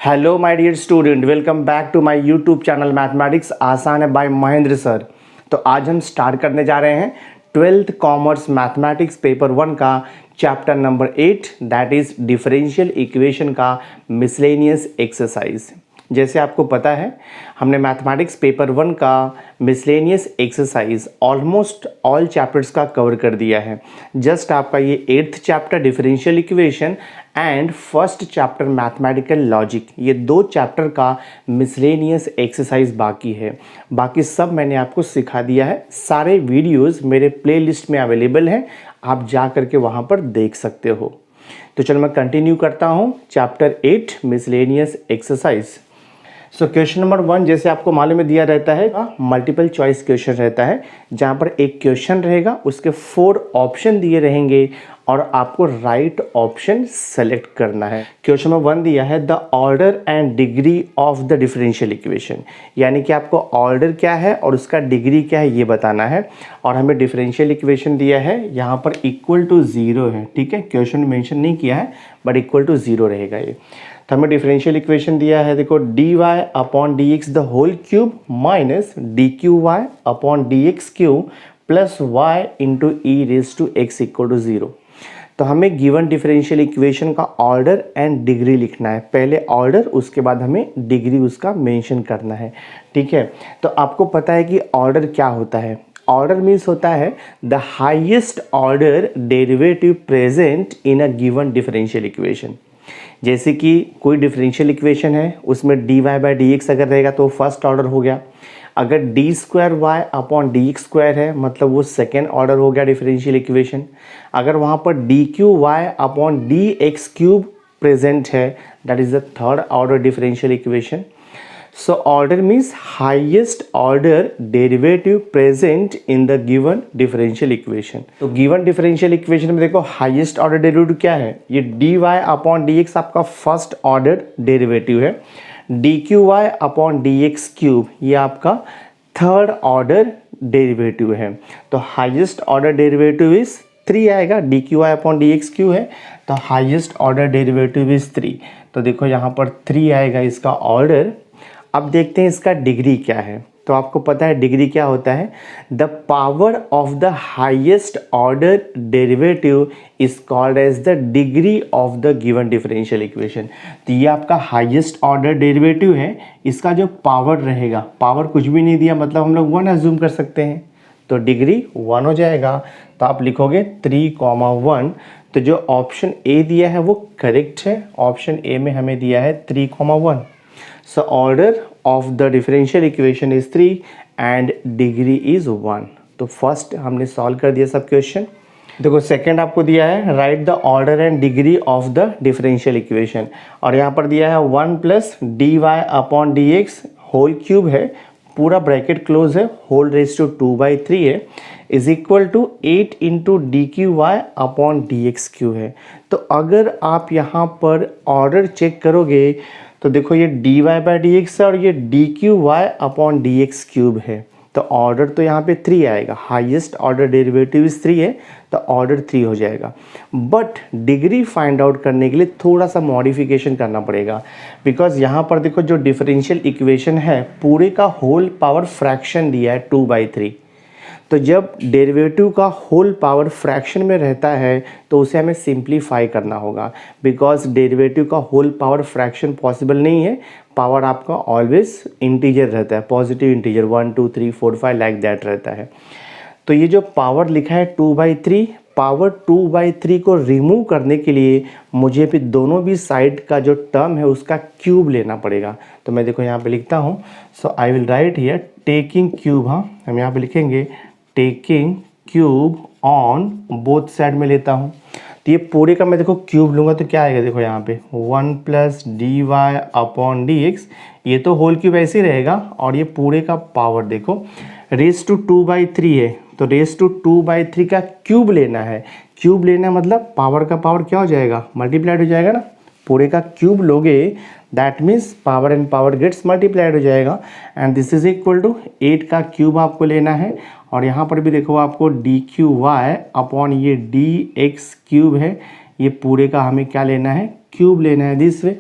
Hello my dear student, welcome back to my YouTube channel mathematics आसान है bye Mahendra sir. तो आज हम स्टार्ट करने जा रहे हैं 12th कॉमर्स मैथमेटिक्स पेपर 1 का chapter number 8 that is differential equation का मिसलेनियस एक्सरसाइज। जैसे आपको पता है हमने मैथमेटिक्स पेपर 1 का miscellaneous exercise almost all chapters का कवर कर दिया है। जस्ट आपका ये 8th chapter differential equation and first chapter mathematical logic, ये 2 चैप्टर का मिसलेनियस एक्सरसाइज बाकी है। बाकी सब मैंने आपको सिखा दिया है। सारे वीडियोस मेरे प्लेलिस्ट में अवेलेबल हैं, आप जा करके वहाँ पर देख सकते हो। तो चलो मैं कंटिन्यू करता हूँ chapter 8 miscellaneous exercise. So question number 1 जैसे आपको मालूम में दिया रहता है मल्टीपल चॉइस क्वेश्चन रहता है, जहाँ पर एक क्वेश्चन रहेगा, उसके 4 ऑप्शन दिए रहेंगे और आपको राइट ऑप्शन सेलेक्ट करना है। क्वेश्चन नंबर 1 दिया है the order and degree of the differential equation, यानी कि आपको ऑर्डर क्या है और उसका डिग्री क्या है ये बताना है। और हमें डिफरेंशियल इक्वेशन दिया है यहाँ पर इक्वल टू 0 है, ठीक है, क्वेश्चन मेंशन नहीं किया है बट इक्वल टू 0 रहेगा ये। तो हमें डिफरेंशियल इक्वेशन दिया है, देखो d y upon D x the whole cube minus d Q y upon D x cube plus y into E raise to x equal to 0। तो हमें गिवन डिफरेंशियल इक्वेशन का ऑर्डर एंड डिग्री लिखना है। पहले order, उसके बाद हमें degree उसका मेंशन करना है, ठीक है। तो आपको पता है कि ऑर्डर क्या होता है। ऑर्डर मीन्स होता है the highest order derivative present in a given differential equation. जैसे कि कोई डिफरेंशियल इक्वेशन है, उसमें d y by d x अगर रहेगा तो फर्स्ट ऑर्डर हो गया। अगर d square Y upon D x square है मतलब वो सेकेंड ऑर्डर हो गया डिफरेंशियल इक्वेशन। अगर वहाँ पर d Q y upon D x cube present है that is the third order differential equation. So order means highest order derivative present in the given differential equation। तो given differential equation में देखो highest order derivative क्या है, ये dy upon dx आपका first order derivative है, dqy upon dx cube ये आपका थर्ड ऑर्डर डेरिवेटिव है। तो हाईएस्ट ऑर्डर डेरिवेटिव इज 3 आएगा, dqy अपॉन dx क्यूब है तो हाईएस्ट ऑर्डर डेरिवेटिव इज 3। तो देखो यहाँ पर 3 आएगा इसका ऑर्डर। अब देखते हैं इसका डिग्री क्या है। तो आपको पता है डिग्री क्या होता है, the power of the highest order derivative is called as the degree of the given differential equation. तो ये आपका हाईएस्ट ऑर्डर डेरिवेटिव है, इसका जो पावर रहेगा, पावर कुछ भी नहीं दिया मतलब हम लोग 1 अज्यूम कर सकते हैं, तो डिग्री 1 हो जाएगा। तो आप लिखोगे 3,1। तो जो ऑप्शन ए दिया है वो करेक्ट है, ऑप्शन ए में हमें दिया है 3,1। So order of the differential equation is 3 and degree is 1। तो फर्स्ट हमने सॉल्व कर दिया सब क्वेश्चन। देखो सेकंड आपको दिया है write the order and degree of the differential equation, और यहाँ पर दिया है 1 plus d y upon D x whole cube है, पूरा ब्रैकेट क्लोज है, होल रेज टू 2/3 है, is equal to 8 into d Q y upon D x cube है। तो अगर आप यहाँ पर ऑर्डर चेक करोगे तो देखो ये d y by d x है और ये d Q y upon D x cube है। तो ऑर्डर तो यहाँ पे 3 आएगा, हाईएस्ट ऑर्डर डेरिवेटिव इज 3 है तो ऑर्डर 3 हो जाएगा। बट डिग्री फाइंड आउट करने के लिए थोड़ा सा मॉडिफिकेशन करना पड़ेगा, बिकॉज यहाँ पर देखो जो डिफरेंशियल इक्वेशन है पूरे का होल पावर फ्रैक्शन दिया है 2/3। तो जब डेरिवेटिव का होल पावर फ्रैक्शन में रहता है तो उसे हमें सिंप्लीफाई करना होगा, बिकॉज डेरिवेटिव का होल पावर फ्रैक्शन पॉसिबल नहीं है। पावर आपका ऑलवेज इंटीजर रहता है, पॉजिटिव इंटीजर 1 2 3 4 5 लाइक दैट रहता है। तो ये जो पावर लिखा है 2/3, पावर 2/3 को रिमूव करने के लिए मुझे भी दोनों भी साइड का जो टर्म है उसका क्यूब लेना पड़ेगा। तो मैं देखो यहाँ पे लिखता हूँ, so I will write here taking cube. हाँ, हम यहाँ पे लिखेंगे taking cube on both side में लेता हूँ। तो ये पूरे का मैं देखो क्यूब लूँगा तो क्या आएगा, देखो यहाँ पे 1 plus d y upon D x, ये तो होल क्यूब ऐसे ही रहेगा, और ये पूरे का पावर देखो रेज टू 2/3 है, तो रेज टू 2/3 का क्यूब लेना है। क्यूब लेना मतलब पावर का पावर क्या हो जाएगा, मल्टीप्लाइड हो जाएगा ना। पूरे का क्यूब लोगे that means power and power gets multiplied हो जाएगा, and this is equal to 8 का क्यूब आपको लेना है। और यहाँ पर भी देखो आपको डी क्यू वाई अपॉन ये डी एक्स क्यूब है, ये पूरे का हमें क्या लेना है, क्यूब लेना है दिस वे।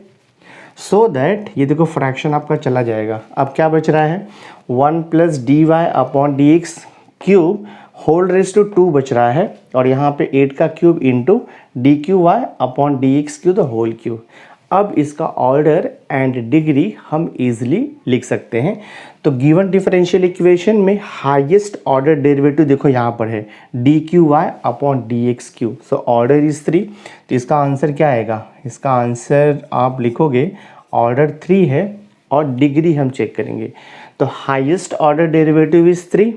सो दैट ये देखो फ्रैक्शन आपका चला जाएगा। अब क्या बच रहा है, 1 plus d y upon D x cube whole raise to 2 बच रहा है, और यहाँ पे 8 का cube into d Q y upon D x cube the whole cube. अब इसका ऑर्डर एंड डिग्री हम इजीली लिख सकते हैं। तो गिवन डिफरेंशियल इक्वेशन में हाईएस्ट ऑर्डर डेरिवेटिव देखो यहाँ पर है d Q y upon D x cube, so order is 3। तो इसका आंसर क्या आएगा, इसका आंसर आप लिखोगे ऑर्डर 3 है, और डिग्री हम चेक करेंगे। तो हाईएस्ट ऑर्डर डेरिवेटिव इज 3,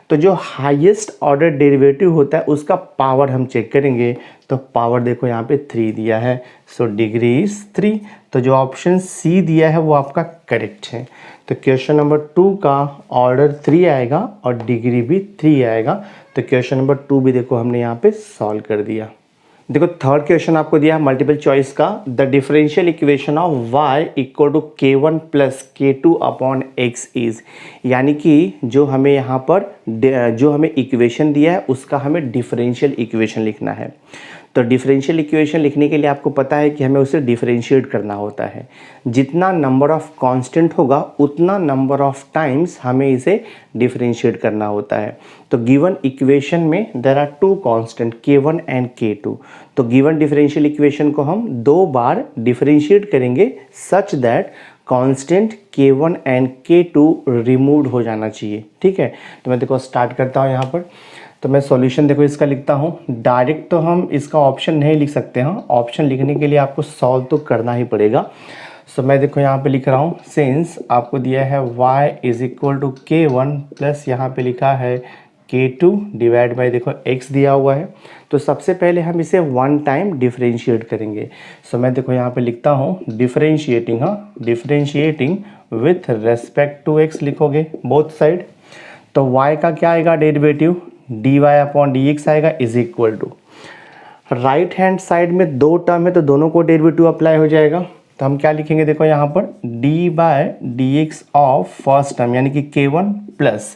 तो जो हाईएस्ट ऑर्डर डेरिवेटिव होता है उसका पावर हम चेक करेंगे। तो पावर देखो यहाँ पे 3 दिया है, सो डिग्री इज 3। तो जो ऑप्शन सी दिया है वो आपका करेक्ट है। तो क्वेश्चन नंबर 2 का ऑर्डर 3 आएगा और डिग्री भी 3 आएगा। तो क्वेश्चन नंबर 2 भी देखो हमने यहाँ पे सॉल्व कर दिया। देखो थर्ड क्वेश्चन आपको दिया है मल्टीपल चॉइस का, the differential equation of y equal to k1 plus k2 upon x is, यानी कि जो हमें यहाँ पर जो हमें इक्वेशन दिया है उसका हमें डिफरेंशियल इक्वेशन लिखना है। तो डिफरेंशियल इक्वेशन लिखने के लिए आपको पता है कि हमें उसे डिफरेंशिएट करना होता है। जितना नंबर ऑफ कांस्टेंट होगा उतना नंबर ऑफ टाइम्स हमें इसे डिफरेंशिएट करना होता है। तो गिवन इक्वेशन में there are 2 constant k1 and k2। तो गिवन डिफरेंशियल इक्वेशन को हम 2 बार डिफरेंशिएट करेंगे such that constant k1 and k2 removed हो जाना चाहिए। ठीक है, तो मैं देखो स्टार्ट करता हूँ यहाँ पर। तो मैं सॉल्यूशन देखो इसका लिखता हूँ। डायरेक्ट तो हम इसका ऑप्शन नहीं लिख सकते हैं, ऑप्शन लिखने के लिए आपको सॉल्व तो करना ही पड़ेगा। सो मैं देखो यहाँ पे लिख रहा हूँ, सिंस आपको दिया है y is equal to k1 plus यहाँ पे लिखा है k2 डिवाइड बाई देखो x दिया हुआ है। तो सबसे पहले हम इसे 1 टाइम डिफरेंशिएट करेंगे। सो मैं देखो यहाँ पे लिखता हूँ डिफरेंशिएटिंग, हाँ differentiating with respect to x लिखोगे बोथ साइड। तो y का क्या आएगा derivative, d y upon D x आएगा is equal to, right hand side में 2 टर्म है तो दोनों को डेरिवेटिव अप्लाई हो जाएगा। तो हम क्या लिखेंगे देखो यहाँ पर d by d x of first term यानी कि k1 प्लस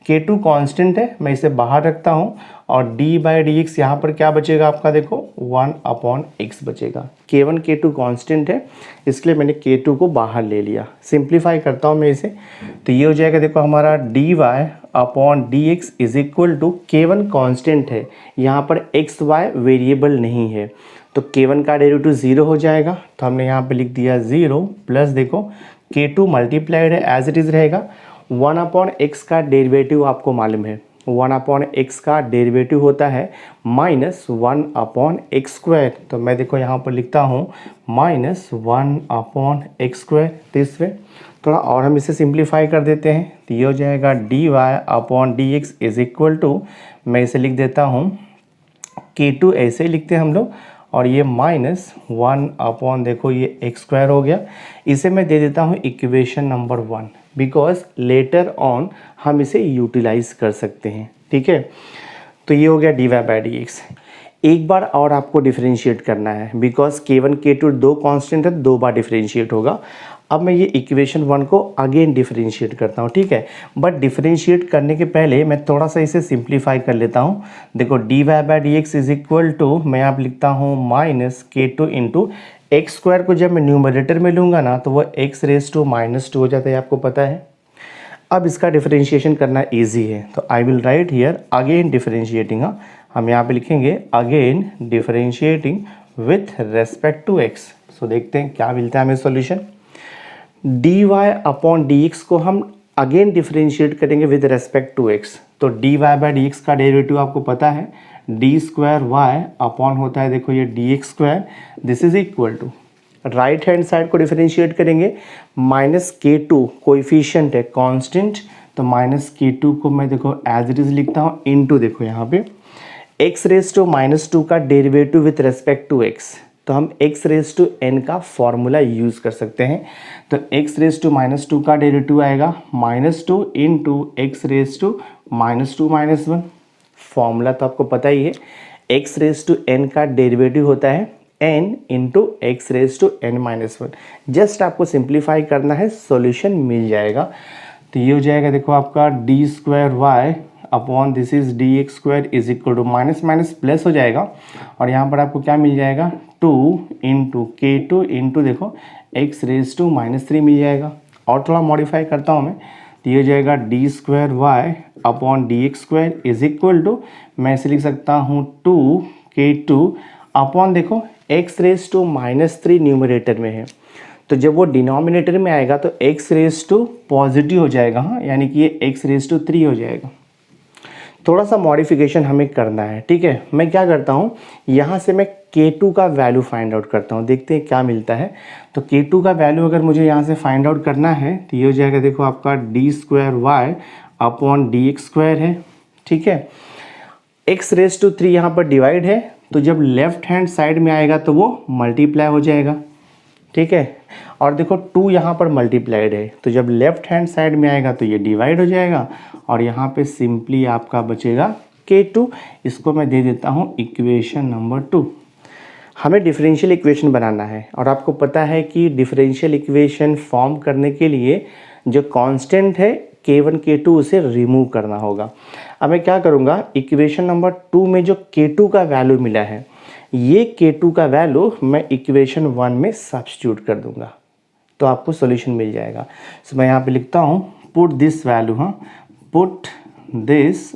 k2 कांस्टेंट है, मैं इसे बाहर रखता हूँ, और d बाई डी एक्स यहाँ पर क्या बचेगा आपका देखो 1 अपॉन x बचेगा। k1 k2 कांस्टेंट है इसलिए मैंने k2 को बाहर ले लिया। सिंप्लीफाई करता हूँ मैं इसे, तो ये हो जाएगा देखो हमारा dy upon D x is equal to k1 constant है, यहाँ पर x y वेरिएबल नहीं है तो k1 का डेरिवेटिव 0 हो जाएगा। तो हमने यहाँ पे लिख दिया 0 प्लस देखो k2 मल्टीप्लाइड है एज इट इज़ रहेगा। 1 अपॉन एक्स का डेरिवेटिव आपको मालूम है, 1 अपॉन एक्स का डेरिवेटिव होता है माइनस 1 अपॉन एक्स स्क्वायर। तो मैं देखो यहाँ पर लिखता हूँ माइनस 1 अपॉन एक्स स्क्वायर। तो इसमें थोड़ा और हम इसे सिंप्लीफाई कर देते हैं, तो ये हो जाएगा d y upon D x is equal to, मैं इसे लिख देता हूँ k2 ऐसे ही लिखते हैं हम लोग, और ये माइनस 1 अपॉन देखो ये एक्स स्क्वायर हो गया। इसे मैं दे देता हूँ equation number 1 because later on हम इसे यूटिलाइज कर सकते हैं। ठीक है, तो ये हो गया d y by d x. एक बार और आपको डिफरेंशिएट करना है बिकॉज k1 k2 2 कांस्टेंट है, 2 बार डिफरेंशिएट होगा। अब मैं ये इक्वेशन 1 को अगेन डिफरेंशिएट करता हूँ। ठीक है, बट डिफरेंशिएट करने के पहले मैं थोड़ा सा इसे सिंप्लीफाई कर लेता हूँ। देखो d y by d x is equal to, मैं यहाँ लिखता हूँ minus k2 into x square को जब मैं न्यूमरेटर में लूँगा ना तो वो x रेज टू माइनस 2 हो जाता है, आपको पता है। अब इसका डिफरेंशिएशन करना ईजी है, तो I will write here again differentiating. हम यहाँ पे लिखेंगे again differentiating with respect to x। So देखते हैं क्या मिलता है हमें solution. D y upon D x को हम अगेन डिफरेंशिएट करेंगे विद रेस्पेक्ट टू x। तो d y by d x का डेरिवेटिव आपको पता है डी स्क्वायर वाई अपॉन होता है देखो ये d x square, this is equal to, right hand side को डिफरेंशिएट करेंगे, माइनस k2 कोएफिशिएंट है कांस्टेंट, तो माइनस k2 को मैं देखो एज इट इज लिखता हूँ इनटू देखो यहाँ पे x रेज टू माइनस 2 का derivative with respect to x। तो हम x रेज टू n का फॉर्मूला यूज़ कर सकते हैं। तो x रेज टू माइनस 2 का डेरिवेटिव आएगा minus 2 into x raise to minus 2 minus 1। Formula तो आपको पता ही है, x रेज टू n का डेरिवेटिव होता है n into x raise to n minus 1। Just आपको सिंप्लीफाई करना है, सॉल्यूशन मिल जाएगा। तो ये हो जाएगा देखो आपका d square Y upon this is d x square is equal to minus minus plus हो जाएगा, और यहाँ पर आपको क्या मिल जाएगा 2 इंटू k2 इंटू देखो एक्स रेज टू -3 मिल जाएगा। और थोड़ा मॉडिफाई करता हूँ मैं, तो ये हो जाएगा d square Y upon D x square is equal to, मैं इसे लिख सकता हूँ 2k2 अपॉन, देखो एक्स रेज टू -3 न्यूमरेटर में है, तो जब वो डिनोमिनेटर में आएगा तो एक्स रेज टू पॉजिटिव हो जाएगा, हाँ, यानी कि ये एक्स रेज टू 3 हो जाएगा। थोड़ा सा मॉडिफिकेशन हमें करना है, ठीक है। मैं क्या करता हूँ, यहाँ से मैं k2 का वैल्यू फाइंड आउट करता हूँ, देखते हैं क्या मिलता है। तो k2 का वैल्यू अगर मुझे यहाँ से फाइंड आउट करना है तो ये हो जाएगा, देखो आपका d square Y upon D x square है, ठीक है। एक्स रेज टू 3 यहाँ पर डिवाइड है, तो जब लेफ्ट हैंड साइड में आएगा तो वो मल्टीप्लाई हो जाएगा, ठीक है। और देखो 2 यहाँ पर मल्टीप्लाइड है, तो जब लेफ्ट हैंड साइड में आएगा तो ये डिवाइड हो जाएगा, और यहाँ पे सिंपली आपका बचेगा k2। इसको मैं दे देता हूँ इक्वेशन नंबर 2। हमें डिफरेंशियल इक्वेशन बनाना है, और आपको पता है कि डिफरेंशियल इक्वेशन फॉर्म करने के लिए जो कांस्टेंट है k1 k2 उसे रिमूव करना होगा। अब मैं क्या करूँगा, इक्वेशन नंबर 2 में जो k2 का वैल्यू मिला है, ये k2 का वैल्यू मैं इक्वेशन 1 में सब्स्टिट्यूट कर दूंगा, तो आपको सॉल्यूशन मिल जाएगा। सो मैं यहाँ पे लिखता हूँ पुट दिस वैल्यू, हाँ, put this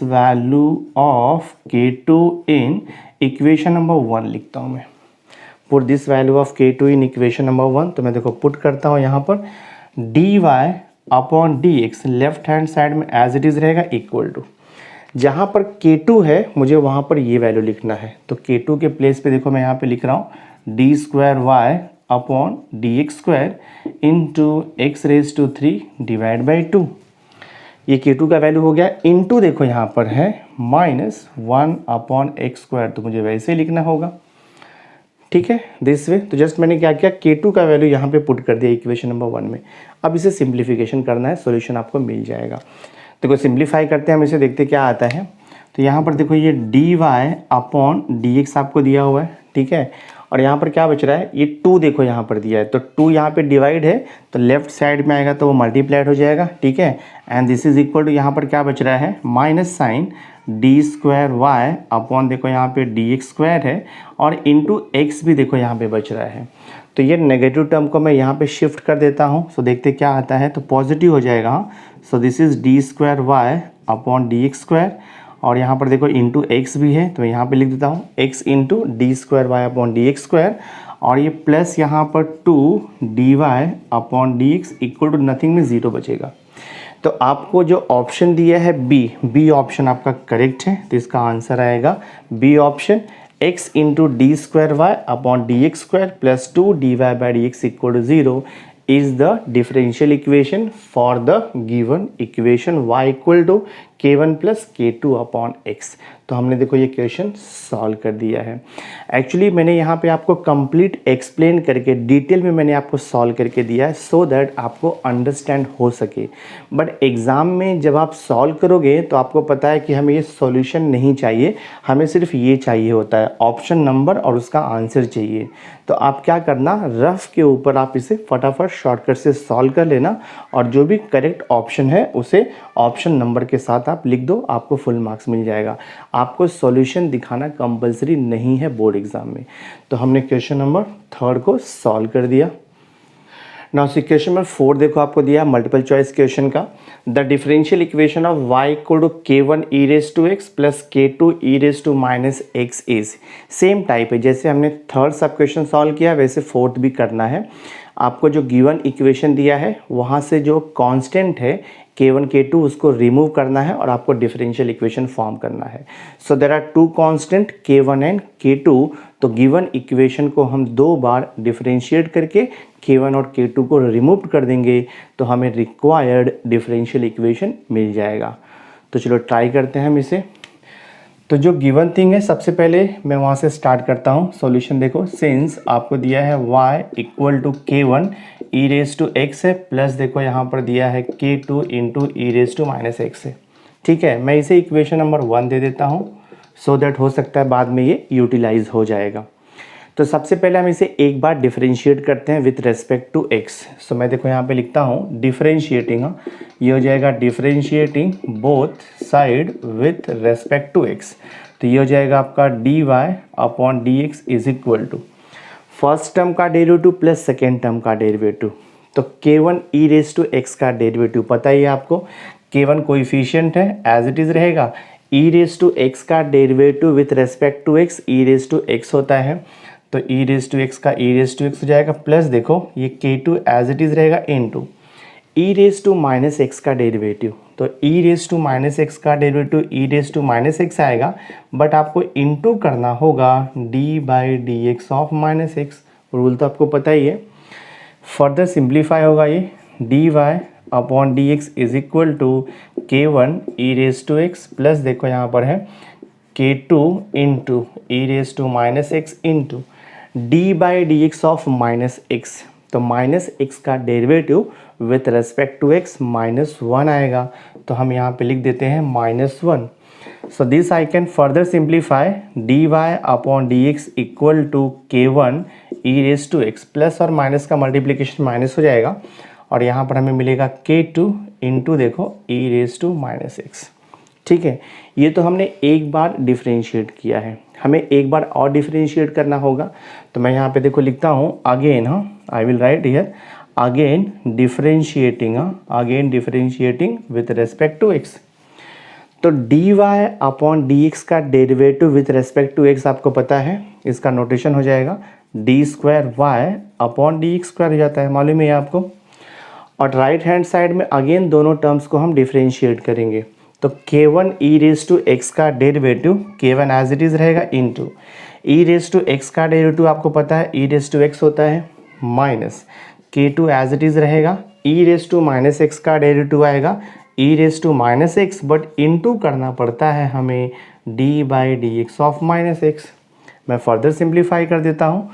value of k2 in equation number 1 लिखता हूँ मैं, put this value of k2 in equation number 1। तो मैं देखो पुट करता हूँ यहाँ पर dy upon dx, left hand side में एज इट इज़ रहेगा इक्वल टू, जहाँ पर k2 है मुझे वहाँ पर ये वैल्यू लिखना है, तो k2 के प्लेस पे देखो मैं यहाँ पे लिख रहा हूँ d square Y upon D x square into x raise to 3 divide by 2। ये k2 का वैल्यू हो गया, इंटू देखो यहाँ पर है -1 अपॉन एक्स स्क्वायर, तो मुझे वैसे ही लिखना होगा, ठीक है, दिस वे। तो जस्ट मैंने क्या किया, k2 का वैल्यू यहाँ पे पुट कर दिया इक्वेशन नंबर 1 में। अब इसे सिंप्लीफिकेशन करना है, सॉल्यूशन आपको मिल जाएगा। देखो सिंप्लीफाई करते हैं हम इसे, देखते क्या आता है। तो यहाँ पर देखो ये d y upon D x आपको दिया हुआ है, ठीक है, और यहाँ पर क्या बच रहा है, ये 2 देखो यहाँ पर दिया है, तो 2 यहाँ पे डिवाइड है, तो लेफ्ट साइड में आएगा तो वो मल्टीप्लाइड हो जाएगा, ठीक है। And this is equal to, यहाँ पर क्या बच रहा है, minus sign d square Y upon, देखो यहाँ पे डी एक्स स्क्वायर है, और इंटू एक्स भी देखो यहाँ पे बच रहा है। तो ये नेगेटिव टर्म को मैं यहाँ पे शिफ्ट कर देता हूँ, सो देखते क्या आता है, तो पॉजिटिव हो जाएगा। So this is d square Y upon D x square, और यहाँ पर देखो इंटू एक्स भी है, तो मैं यहाँ पे लिख देता हूँ x into d square Y upon D x square, और ये प्लस यहाँ पर 2 d y upon D x equal to nothing में 0 बचेगा। तो आपको जो ऑप्शन दिया है बी ऑप्शन आपका करेक्ट है, तो इसका आंसर आएगा B option, x into d square Y upon D x square plus 2 d y by d x equal to 0 is the differential equation for the given equation y equal to k1 plus k2 upon x। तो हमने देखो ये question solve कर दिया है। Actually मैंने यहाँ पे आपको कंप्लीट एक्सप्लेन करके डिटेल में मैंने आपको सॉल्व करके दिया है, सो दैट आपको अंडरस्टैंड हो सके। बट एग्ज़ाम में जब आप सॉल्व करोगे तो आपको पता है कि हमें ये सॉल्यूशन नहीं चाहिए, हमें सिर्फ ये चाहिए होता है, ऑप्शन नंबर और उसका आंसर चाहिए। तो आप क्या करना, रफ के ऊपर आप इसे फटाफट शॉर्टकट से सॉल्व कर लेना, और जो भी करेक्ट ऑप्शन है उसे ऑप्शन नंबर के साथ आप लिख दो, आपको फुल मार्क्स मिल जाएगा। आपको सॉल्यूशन दिखाना कंपलसरी नहीं है बोर्ड एग्जाम में। तो हमने क्वेश्चन नंबर 3 को सॉल्व कर दिया। नाउ क्वेश्चन नंबर 4 देखो आपको दिया मल्टीपल चॉइस क्वेश्चन का, the differential equation of y equal to k1 e raise to x plus k2 e raise to minus x is. Same type है, जैसे हमने थर्ड सब क्वेश्चन सॉल्व किया वैसे फोर्थ भी करना है। आपको जो गिवन इक्वेशन दिया है वहाँ से जो कांस्टेंट है k1 k2 उसको रिमूव करना है और आपको डिफरेंशियल इक्वेशन फॉर्म करना है। So there are two constant k1 and k2। तो गिवन इक्वेशन को हम 2 बार डिफरेंशिएट करके k1 और k2 को रिमूव कर देंगे तो हमें रिक्वायर्ड डिफरेंशियल इक्वेशन मिल जाएगा। तो चलो ट्राई करते हैं हम इसे। तो जो गिवन थिंग है सबसे पहले मैं वहाँ से स्टार्ट करता हूँ। सॉल्यूशन देखो, सिंस आपको दिया है y equal to k1 e raise to x है, प्लस देखो यहाँ पर दिया है k2 into e raise to minus x है। ठीक है, मैं इसे इक्वेशन नंबर 1 दे देता हूँ, सो दैट हो सकता है बाद में ये यूटिलाइज हो जाएगा। तो सबसे पहले हम इसे एक बार डिफरेंशिएट करते हैं विथ रेस्पेक्ट टू x। सो मैं देखो यहाँ पे लिखता हूँ डिफरेंशिएटिंग, ये हो जाएगा differentiating both side with respect to x। तो ये हो जाएगा आपका dy upon dx is equal to, first term का डेरिवेटिव प्लस सेकेंड टर्म का डेरिवेटिव, तो k1 e raise to x का डेरिवेटिव पता ही है आपको, k1 कोइफिशिएंट है एज इट इज़ रहेगा, e रेज टू एक्स का derivative with respect to x e raise to x होता है, तो e रेज टू एक्स का e रेज टू एक्स हो जाएगा, प्लस देखो ये k2 एज इट इज़ रहेगा into e raise to minus x का डेरिवेटिव, तो e raise to minus x का derivative e raise to minus x आएगा, बट आपको इनटू करना होगा d by d x of minus x, rule तो आपको पता ही है। फर्दर सिंप्लीफाई होगा ये dy upon D x is equal to k1 e raise to x plus देखो यहाँ पर है k2 into E raise to minus x into d by d x of minus x, तो माइनस एक्स का derivative with respect to x -1 आएगा, तो हम यहाँ पे लिख देते हैं -1। So this I can further simplify dy upon D x equal to k1 e raise to x, plus और माइनस का मल्टीप्लिकेशन माइनस हो जाएगा और यहाँ पर हमें मिलेगा k2 इंटू देखो e raise to minus x. ठीक है, ये तो हमने एक बार डिफरेंशिएट किया है, हमें एक बार और डिफरेंशिएट करना होगा, तो मैं यहाँ पे देखो लिखता हूँ again, I will write here again differentiating with respect to x. तो dy अपॉन डी एक्स का derivative with respect to x आपको पता है, इसका नोटेशन हो जाएगा d square Y upon D x square हो जाता है, मालूम है आपको। और राइट हैंड साइड में अगेन दोनों टर्म्स को हम डिफरेंशिएट करेंगे, तो k1 e raise to x का derivative k1 as it is रहेगा into e raise to x का डेरिवेटिव आपको पता है e रेज टू एक्स होता है, minus k2 as it is रहेगा, e raise to minus x का डेरिवेटिव आएगा e raise to minus x, but into करना पड़ता है हमें d by d x of minus x. मैं फर्दर सिंप्लीफाई कर देता हूँ,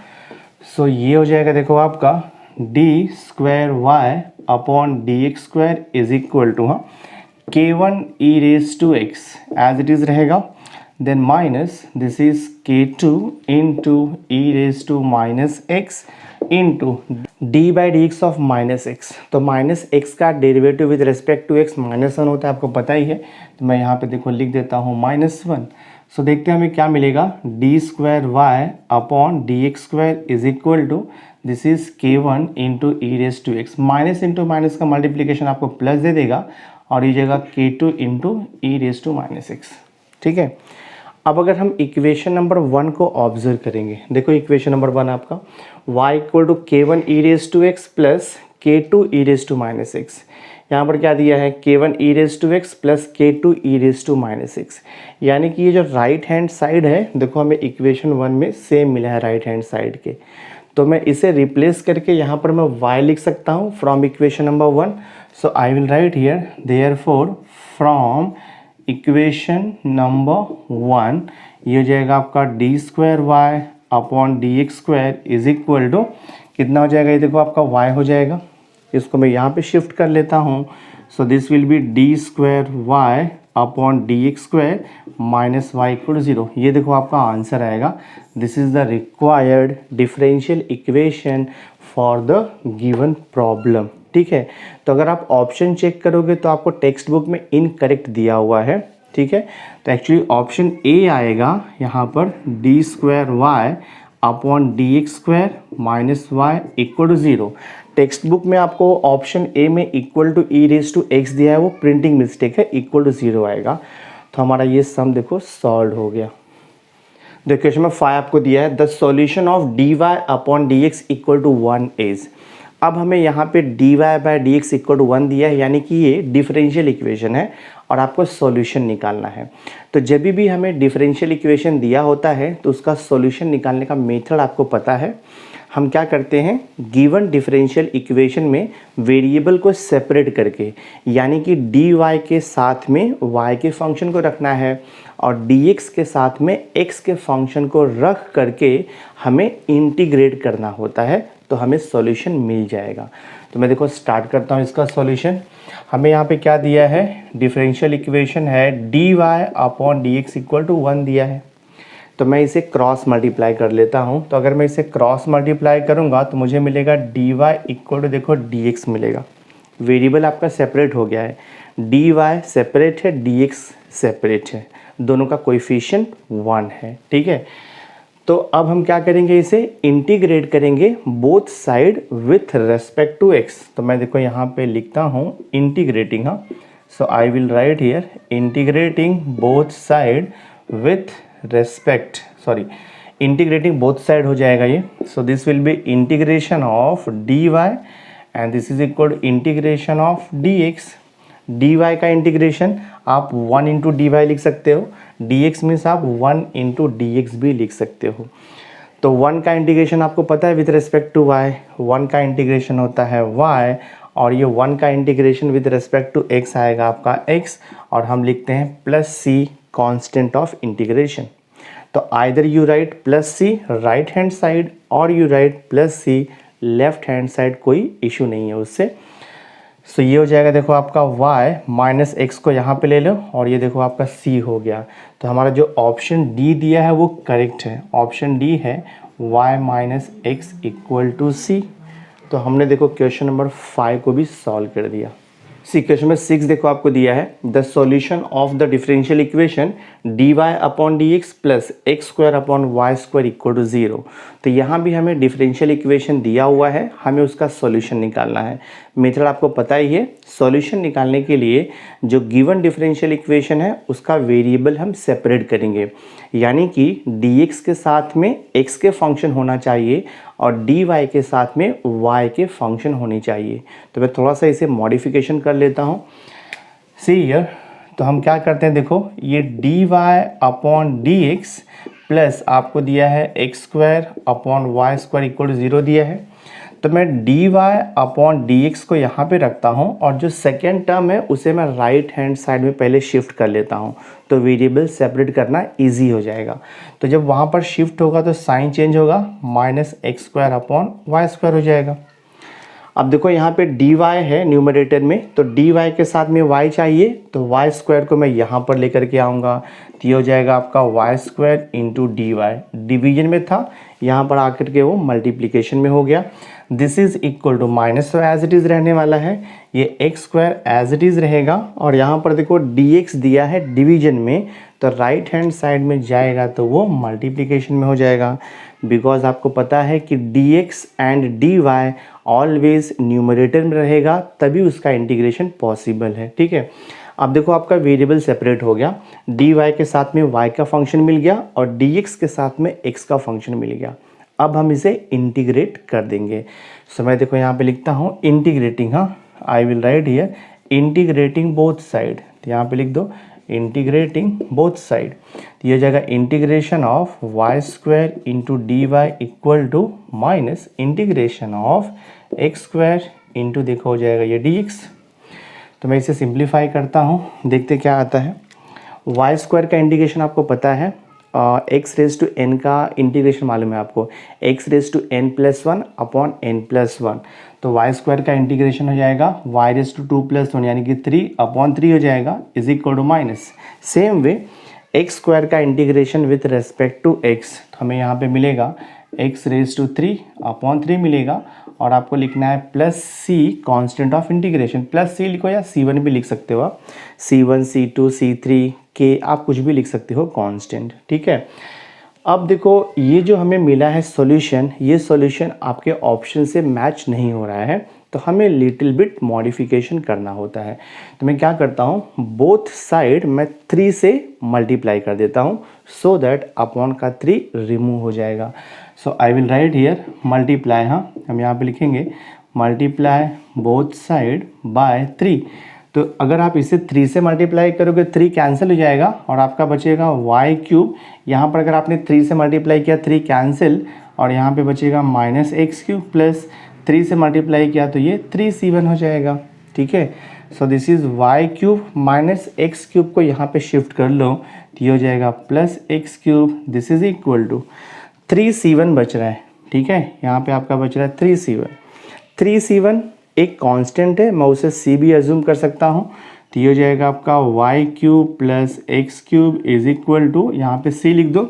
सो ये हो जाएगा देखो आपका d square Y upon D x square is equal to k1 e raise to x as it is रहेगा, then minus this is k2 into e raise to minus x into d by d x of minus x, तो minus x का derivative with respect to x -1 होता है, आपको पता ही है, तो मैं यहाँ पे देखो लिख देता हूँ -1। सो देखते हैं हमें क्या मिलेगा, d square Y upon D x square is equal to this is k1 into E raise to x, minus into minus का मल्टीप्लीकेशन आपको प्लस दे देगा और ये जगह k2 into E raise to minus x. ठीक है, अब अगर हम इक्वेशन नंबर 1 को ऑब्जर्व करेंगे, देखो इक्वेशन नंबर 1 आपका y equal to k1 e raise to x plus k2 e raise to minus x, यहाँ पर क्या दिया है k1 e raise to x plus k2 e raise to minus x, यानी कि ये जो राइट हैंड साइड है देखो हमें इक्वेशन 1 में सेम मिला है राइट हैंड साइड के, तो मैं इसे रिप्लेस करके यहाँ पर मैं y लिख सकता हूँ from equation number 1। So I will write here therefore from equation number 1 ये हो जाएगा आपका d square Y upon D x square is equal to कितना हो जाएगा, ये देखो आपका y हो जाएगा, इसको मैं यहाँ पे शिफ्ट कर लेता हूँ, so this will be d square Y upon D x square minus y equal 0, ये देखो आपका आंसर आएगा, this is the required differential equation for the given problem. ठीक है, तो अगर आप ऑप्शन चेक करोगे तो आपको टेक्स्ट बुक में इनकरेक्ट दिया हुआ है। ठीक है, तो एक्चुअली ऑप्शन ए आएगा यहाँ पर d square Y upon D x square minus y equal to 0। Text book में आपको ऑप्शन ए में equal to E raise to x दिया है, वो प्रिंटिंग मिस्टेक है, इक्वल टू 0 आएगा, तो हमारा ये सम देखो सॉल्व हो गया। देखो क्वेश्चन में 5 आपको दिया है the solution of d y upon D x equal to 1 is, अब हमें यहाँ पे d y by d x equal to 1 दिया है, यानी कि ये डिफरेंशियल इक्वेशन है और आपको सॉल्यूशन निकालना है। तो जब भी हमें डिफरेंशियल इक्वेशन दिया होता है तो उसका सॉल्यूशन निकालने का मेथड आपको पता है, हम क्या करते हैं गिवन डिफरेंशियल इक्वेशन में वेरिएबल को सेपरेट करके, यानी कि डी वाई के साथ में वाई के फंक्शन को रखना है और डी एक्स के साथ में एक्स के फंक्शन को रख करके हमें इंटीग्रेट करना होता है, तो हमें सॉल्यूशन मिल जाएगा। तो मैं देखो स्टार्ट करता हूँ इसका सॉल्यूशन। हमें यहाँ पे क्या दिया है, डिफरेंशियल इक्वेशन है d y upon D x equal to 1 दिया है, तो मैं इसे क्रॉस मल्टीप्लाई कर लेता हूँ। तो अगर मैं इसे क्रॉस मल्टीप्लाई करूँगा तो मुझे मिलेगा डी वाई इक्वल टू देखो डी एक्स मिलेगा, वेरिएबल आपका सेपरेट हो गया है, डी वाई सेपरेट है, डी एक्स सेपरेट है, दोनों का कोएफिशिएंट 1 है। ठीक है, तो अब हम क्या करेंगे, इसे इंटीग्रेट करेंगे both side with respect to x. तो मैं देखो यहाँ पे लिखता हूँ इंटीग्रेटिंग, हाँ, so I will write here integrating both side with respect, sorry integrating both side हो जाएगा ये। So this will be integration of d y and this is equal integration of d x. D y का integration आप 1 into d Y लिख सकते हो, D x means आप 1 into D x भी लिख सकते हो। तो 1 का इंटीग्रेशन आपको पता है विथ रिस्पेक्ट टू वाई, 1 का इंटीग्रेशन होता है वाई, और ये 1 का integration with respect to x आएगा आपका एक्स, और हम लिखते हैं plus c constant of integration. तो either you write plus c right hand side और you write plus c left hand side, कोई इशू नहीं है उससे। सो ये हो जाएगा देखो आपका y माइनस एक्स को यहाँ पे ले लो, और ये देखो आपका c हो गया। तो हमारा जो ऑप्शन डी दिया है वो करेक्ट है, ऑप्शन डी है y minus x equal to c. तो हमने देखो क्वेश्चन नंबर 5 को भी सॉल्व कर दिया। सी क्वेश्चन नंबर 6 देखो आपको दिया है the solution of the differential equation d y upon D x plus x square upon y square equal to 0। तो यहाँ भी हमें डिफरेंशियल इक्वेशन दिया हुआ है, हमें उसका सॉल्यूशन निकालना है। मेथड आपको पता ही है, सॉल्यूशन निकालने के लिए जो गिवन डिफरेंशियल इक्वेशन है उसका वेरिएबल हम सेपरेट करेंगे, यानी कि डी एक्स के साथ में एक्स के फंक्शन होना चाहिए और डी वाई के साथ में वाई के फंक्शन होनी चाहिए। तो मैं थोड़ा सा इसे मॉडिफिकेशन कर लेता हूँ। सी हियर, तो हम क्या करते हैं, देखो ये d y upon D x plus आपको दिया है x square upon y square equal to 0 दिया है। तो मैं d y upon D x को यहाँ पे रखता हूँ, और जो सेकेंड टर्म है उसे मैं राइट हैंड साइड में पहले शिफ्ट कर लेता हूँ, तो वेरिएबल सेपरेट करना इजी हो जाएगा। तो जब वहाँ पर शिफ्ट होगा तो साइन चेंज होगा, minus x square upon y square हो जाएगा। अब देखो यहाँ पे डी वाई है न्यूमरेटर में, तो डी वाई के साथ में वाई चाहिए, तो वाई स्क्वायर को मैं यहाँ पर लेकर के आऊँगा, तो ये हो जाएगा आपका y square into d y. Division में था, यहाँ पर आकर के वो मल्टीप्लीकेशन में हो गया। This is equal to minus, तो एज इट इज़ रहने वाला है, ये x square as it is रहेगा, और यहाँ पर देखो डी एक्स दिया है डिवीजन में, तो राइट हैंड साइड में जाएगा तो वो मल्टीप्लीकेशन में हो जाएगा। बिकॉज आपको पता है कि D x and D why always numerator में रहेगा, तभी उसका इंटीग्रेशन पॉसिबल है, ठीक है। अब देखो आपका वेरिएबल सेपरेट हो गया, डी वाई के साथ में वाई का फंक्शन मिल गया और डी एक्स के साथ में एक्स का फंक्शन मिल गया। अब हम इसे इंटीग्रेट कर देंगे। सो मैं देखो यहाँ पे लिखता हूँ इंटीग्रेटिंग, हाँ, आई will write here integrating both side. तो यहाँ पे लिख दो इंटीग्रेटिंग बोथ साइड, तो ये हो जाएगा integration of y square into d y equal to minus integration of x square into देखो हो जाएगा ये डी एक्स। तो मैं इसे सिंप्लीफाई करता हूँ, देखते क्या आता है। वाई स्क्वायर का इंटीग्रेशन आपको पता है, एक्स रेज टू एन का इंटीग्रेशन मालूम है आपको, x raise to n plus 1 upon n plus 1। तो वाई स्क्वायर का इंटीग्रेशन हो जाएगा वाई रेज टू 2 प्लस 1 यानी कि 3 अपॉन 3 हो जाएगा, is equal to minus. Same way x square का integration with respect to x, तो हमें यहाँ पे मिलेगा एक्स रेज टू 3 अपॉन 3 मिलेगा, और आपको लिखना है plus c constant of integration. Plus c लिखो या C1 भी लिख सकते हो आप, C1 C2 C3 के आप कुछ भी लिख सकते हो कांस्टेंट, ठीक है। अब देखो ये जो हमें मिला है सॉल्यूशन, ये सॉल्यूशन आपके ऑप्शन से मैच नहीं हो रहा है, तो हमें लिटिल बिट मॉडिफिकेशन करना होता है। तो मैं क्या करता हूँ, बोथ साइड मैं 3 से मल्टीप्लाई कर देता हूँ, सो दैट अपॉन का 3 रिमूव हो जाएगा। So I will write here multiply, हाँ, हम यहाँ पे लिखेंगे मल्टीप्लाई बोथ साइड बाय 3। तो अगर आप इसे 3 से मल्टीप्लाई करोगे 3 कैंसिल हो जाएगा और आपका बचेगा वाई क्यूब। यहाँ पर अगर आपने 3 से मल्टीप्लाई किया 3 कैंसिल, और यहाँ पे बचेगा माइनस एक्स क्यूब प्लस 3 से मल्टीप्लाई किया तो ये 3c1 हो जाएगा, ठीक है। So this is why cube minus x cube को यहाँ पे शिफ्ट कर लो, तो ये हो जाएगा plus x cube, this is equal to 3c1 बच रहा है, ठीक है। यहाँ पे आपका बच रहा है 3c1। 3c1 एक कांस्टेंट है, मैं उसे c भी अज्यूम कर सकता हूँ, तो ये हो जाएगा आपका y cube plus x cube is equal to, यहाँ पे c लिख दो,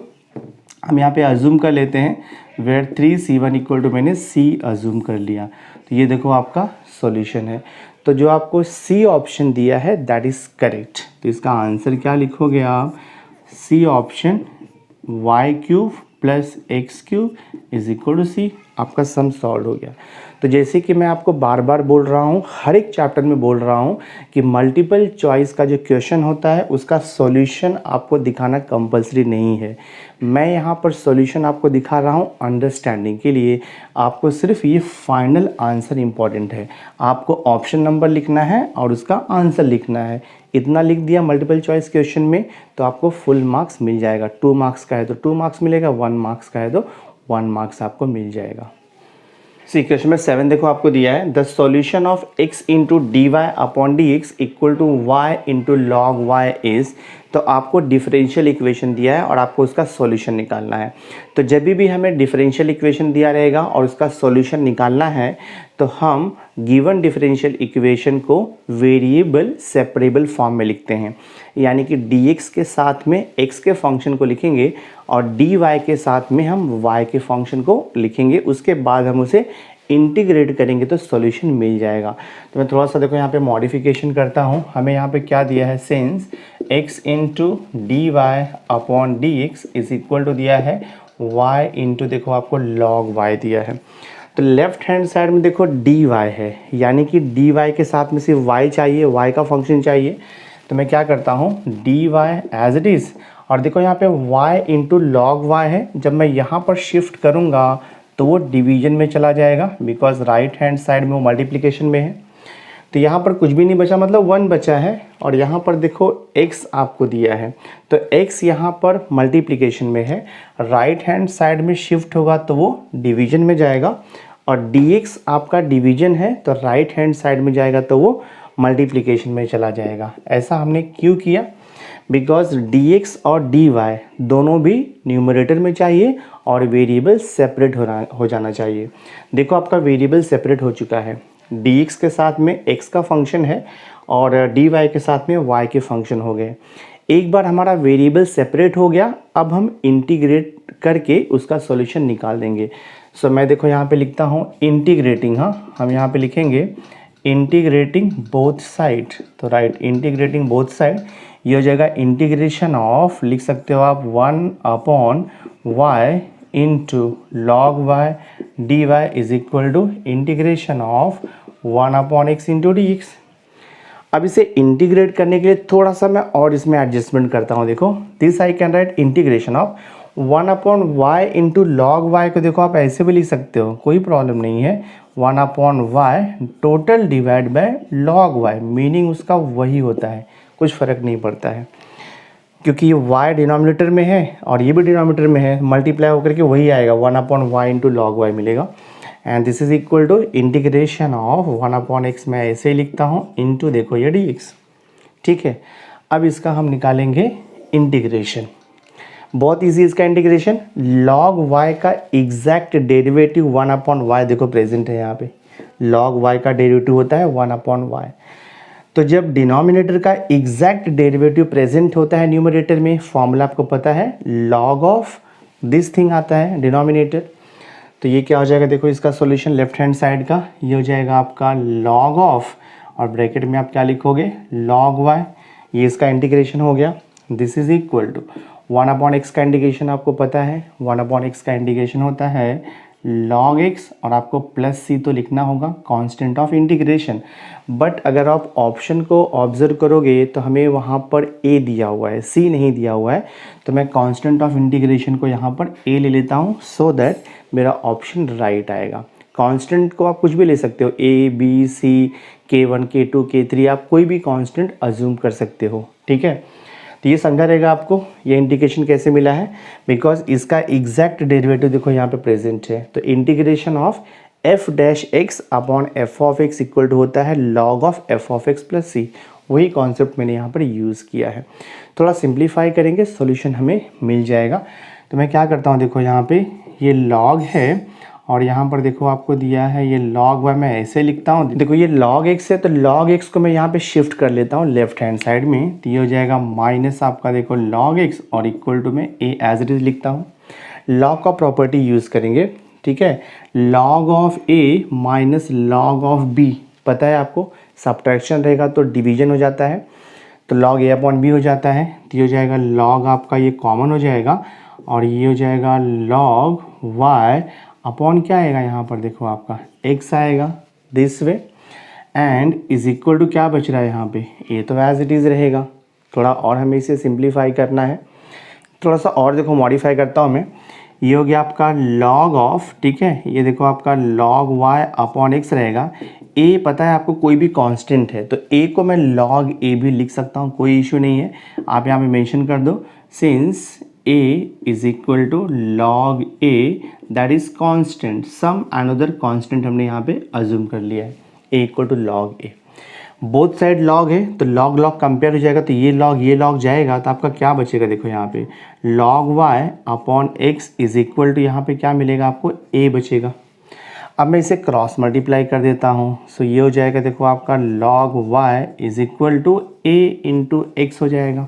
हम यहाँ पे अज्यूम कर लेते हैं वेयर 3c1 इक्वल टू, मैंने c अज्यूम कर लिया। तो ये देखो आपका सॉल्यूशन है। तो जो आपको c ऑप्शन दिया है दैट इज़ करेक्ट। तो इसका आंसर क्या लिखोगे आप, c option y cube plus x cube is equal to c. आपका सम सॉल्व हो गया। तो जैसे कि मैं आपको बार बार बोल रहा हूँ, हर एक चैप्टर में बोल रहा हूँ कि मल्टीपल चॉइस का जो क्वेश्चन होता है उसका सॉल्यूशन आपको दिखाना कंपलसरी नहीं है। मैं यहाँ पर सॉल्यूशन आपको दिखा रहा हूँ अंडरस्टैंडिंग के लिए। आपको सिर्फ ये फाइनल आंसर इम्पॉर्टेंट है। आपको ऑप्शन नंबर लिखना है और उसका आंसर लिखना है। इतना लिख दिया मल्टीपल चॉइस क्वेश्चन में तो आपको फुल मार्क्स मिल जाएगा। 2 मार्क्स का है तो 2 मार्क्स मिलेगा, 1 मार्क्स का है तो 1 मार्क्स आपको मिल जाएगा। सी क्वेश्चन में 7 देखो आपको दिया है, the solution of x into d y upon D x equal to y into log y is. तो आपको डिफरेंशियल इक्वेशन दिया है और आपको उसका सॉल्यूशन निकालना है। तो जब भी हमें डिफरेंशियल इक्वेशन दिया रहेगा और उसका सॉल्यूशन निकालना है तो हम गिवन डिफरेंशियल इक्वेशन को वेरिएबल सेपरेबल फॉर्म में लिखते हैं। यानी कि dx के साथ में x के फंक्शन को लिखेंगे और dy के साथ में हम y के फंक्शन को लिखेंगे। उसके बाद हम उसे इंटीग्रेट करेंगे तो सॉल्यूशन मिल जाएगा। तो मैं थोड़ा सा देखो यहाँ पे मॉडिफिकेशन करता हूँ। हमें यहाँ पे क्या दिया है, since x into d y upon D x is equal to दिया है y इंटू देखो आपको log y दिया है। तो लेफ्ट हैंड साइड में देखो dy है, यानी कि dy के साथ में सिर्फ y चाहिए, y का फंक्शन चाहिए। तो मैं क्या करता हूँ, dy एज इट इज़, और देखो यहाँ पे y इंटू लॉग वाई है। जब मैं यहाँ पर शिफ्ट करूँगा तो वो डिवीजन में चला जाएगा, बिकॉज राइट हैंड साइड में वो मल्टीप्लिकेशन में है। तो यहाँ पर कुछ भी नहीं बचा, मतलब 1 बचा है। और यहाँ पर देखो x आपको दिया है, तो x यहाँ पर मल्टीप्लिकेशन में है, राइट हैंड साइड में शिफ्ट होगा तो वो डिवीजन में जाएगा। और dx आपका डिवीजन है तो राइट हैंड साइड में जाएगा तो वो मल्टीप्लिकेशन में चला जाएगा। ऐसा हमने क्यों किया, बिकॉज dx और dy दोनों भी न्यूमरेटर में चाहिए और वेरिएबल सेपरेट हो जाना चाहिए। देखो आपका वेरिएबल सेपरेट हो चुका है, dx के साथ में x का फंक्शन है और dy के साथ में y के फंक्शन हो गए। एक बार हमारा वेरिएबल सेपरेट हो गया, अब हम इंटीग्रेट करके उसका सॉल्यूशन निकाल देंगे। सो मैं देखो यहाँ पे लिखता हूँ इंटीग्रेटिंग, हाँ हम यहाँ पे लिखेंगे इंटीग्रेटिंग बोथ साइड। तो राइट, इंटीग्रेटिंग बोथ साइड ये हो जाएगा इंटीग्रेशन ऑफ, लिख सकते हो आप 1 upon y into log y d y is equal to integration of 1 upon x into D x. अब इसे इंटीग्रेट करने के लिए थोड़ा सा मैं और इसमें एडजस्टमेंट करता हूँ। देखो this I can write integration of 1 upon y into log y को देखो आप ऐसे भी लिख सकते हो, कोई प्रॉब्लम नहीं है। 1 upon y total divide by log y, meaning उसका वही होता है, कुछ फ़र्क नहीं पड़ता है, क्योंकि ये y डिनोमिनेटर में है और ये भी डिनोमिनेटर में है, मल्टीप्लाई होकर के वही आएगा, 1 upon y into log y मिलेगा। And this is equal to integration of 1 upon x, मैं ऐसे ही लिखता हूँ, इंटू देखो ये dx। ठीक है, अब इसका हम निकालेंगे इंटीग्रेशन। बहुत ईजी इसका इंटीग्रेशन। लॉग y का एग्जैक्ट डेरिवेटिव 1 अपॉन वाई देखो प्रेजेंट है यहाँ पे, लॉग y का डेरिवेटिव होता है 1 अपॉन वाई। तो जब डिनोमिनेटर का एग्जैक्ट डेरिवेटिव प्रेजेंट होता है न्यूमरेटर में, फॉर्मूला आपको पता है, लॉग ऑफ दिस थिंग आता है डिनोमिनेटर। तो ये क्या हो जाएगा, देखो इसका सॉल्यूशन लेफ्ट हैंड साइड का ये हो जाएगा आपका लॉग ऑफ, और ब्रैकेट में आप क्या लिखोगे, लॉग वाई। ये इसका इंटीग्रेशन हो गया। This is equal to 1 upon x का इंटीग्रेशन आपको पता है, 1 अपॉन एक्स का इंटीग्रेशन होता है log x, और आपको प्लस सी तो लिखना होगा, कांस्टेंट ऑफ इंटीग्रेशन। बट अगर आप ऑप्शन को ऑब्जर्व करोगे तो हमें वहाँ पर a दिया हुआ है, c नहीं दिया हुआ है। तो मैं कांस्टेंट ऑफ इंटीग्रेशन को यहाँ पर a ले लेता हूँ, सो दैट मेरा ऑप्शन राइट आएगा। कांस्टेंट को आप कुछ भी ले सकते हो, a b c k1 k2 k3, आप कोई भी कांस्टेंट अज्यूम कर सकते हो। ठीक है, तो ये समझा रहेगा आपको ये इंटीग्रेशन कैसे मिला है, बिकॉज इसका एग्जैक्ट डेरिवेटिव देखो यहाँ पे प्रेजेंट है। तो integration of f dash x upon f of x equal to होता है log of f of x plus c. वही कॉन्सेप्ट मैंने यहाँ पर यूज़ किया है। थोड़ा सिंप्लीफाई करेंगे, सॉल्यूशन हमें मिल जाएगा। तो मैं क्या करता हूँ, देखो यहाँ पे ये लॉग है और यहाँ पर देखो आपको दिया है ये log y, मैं ऐसे लिखता हूँ। देखो ये log x है तो log x को मैं यहाँ पे शिफ्ट कर लेता हूँ लेफ्ट हैंड साइड में, तो ये हो जाएगा माइनस आपका देखो log x और इक्वल टू में a एज इट इज लिखता हूँ। log का प्रॉपर्टी यूज़ करेंगे, ठीक है। log of a minus log of b, पता है आपको, सब्ट्रैक्शन रहेगा तो डिवीजन हो जाता है, तो log a अपॉन b हो जाता है। तो ये हो जाएगा log आपका ये कॉमन हो जाएगा और ये हो जाएगा log y अपॉन क्या आएगा यहाँ पर, देखो आपका x आएगा this way, and is equal to क्या बच रहा है यहाँ पे, ये तो एज इट इज़ रहेगा। थोड़ा और हमें इसे सिंप्लीफाई करना है, थोड़ा सा और देखो मॉडिफाई करता हूँ मैं। ये हो गया आपका log ऑफ, ठीक है, ये देखो आपका log y अपॉन x रहेगा। a पता है आपको कोई भी कांस्टेंट है, तो a को मैं log a भी लिख सकता हूँ, कोई इशू नहीं है। आप यहाँ पे मेंशन कर दो, since a is equal to log a that is constant, some another constant हमने यहाँ पे अज्यूम कर लिया है, a equal to log a। Both side log है तो log log कंपेयर हो जाएगा, तो ये log जाएगा, तो आपका क्या बचेगा, देखो यहाँ पे log y upon x is equal to यहाँ पे क्या मिलेगा आपको, a बचेगा। अब मैं इसे क्रॉस मल्टीप्लाई कर देता हूँ, सो ये हो जाएगा देखो आपका log y is equal to a into x हो जाएगा,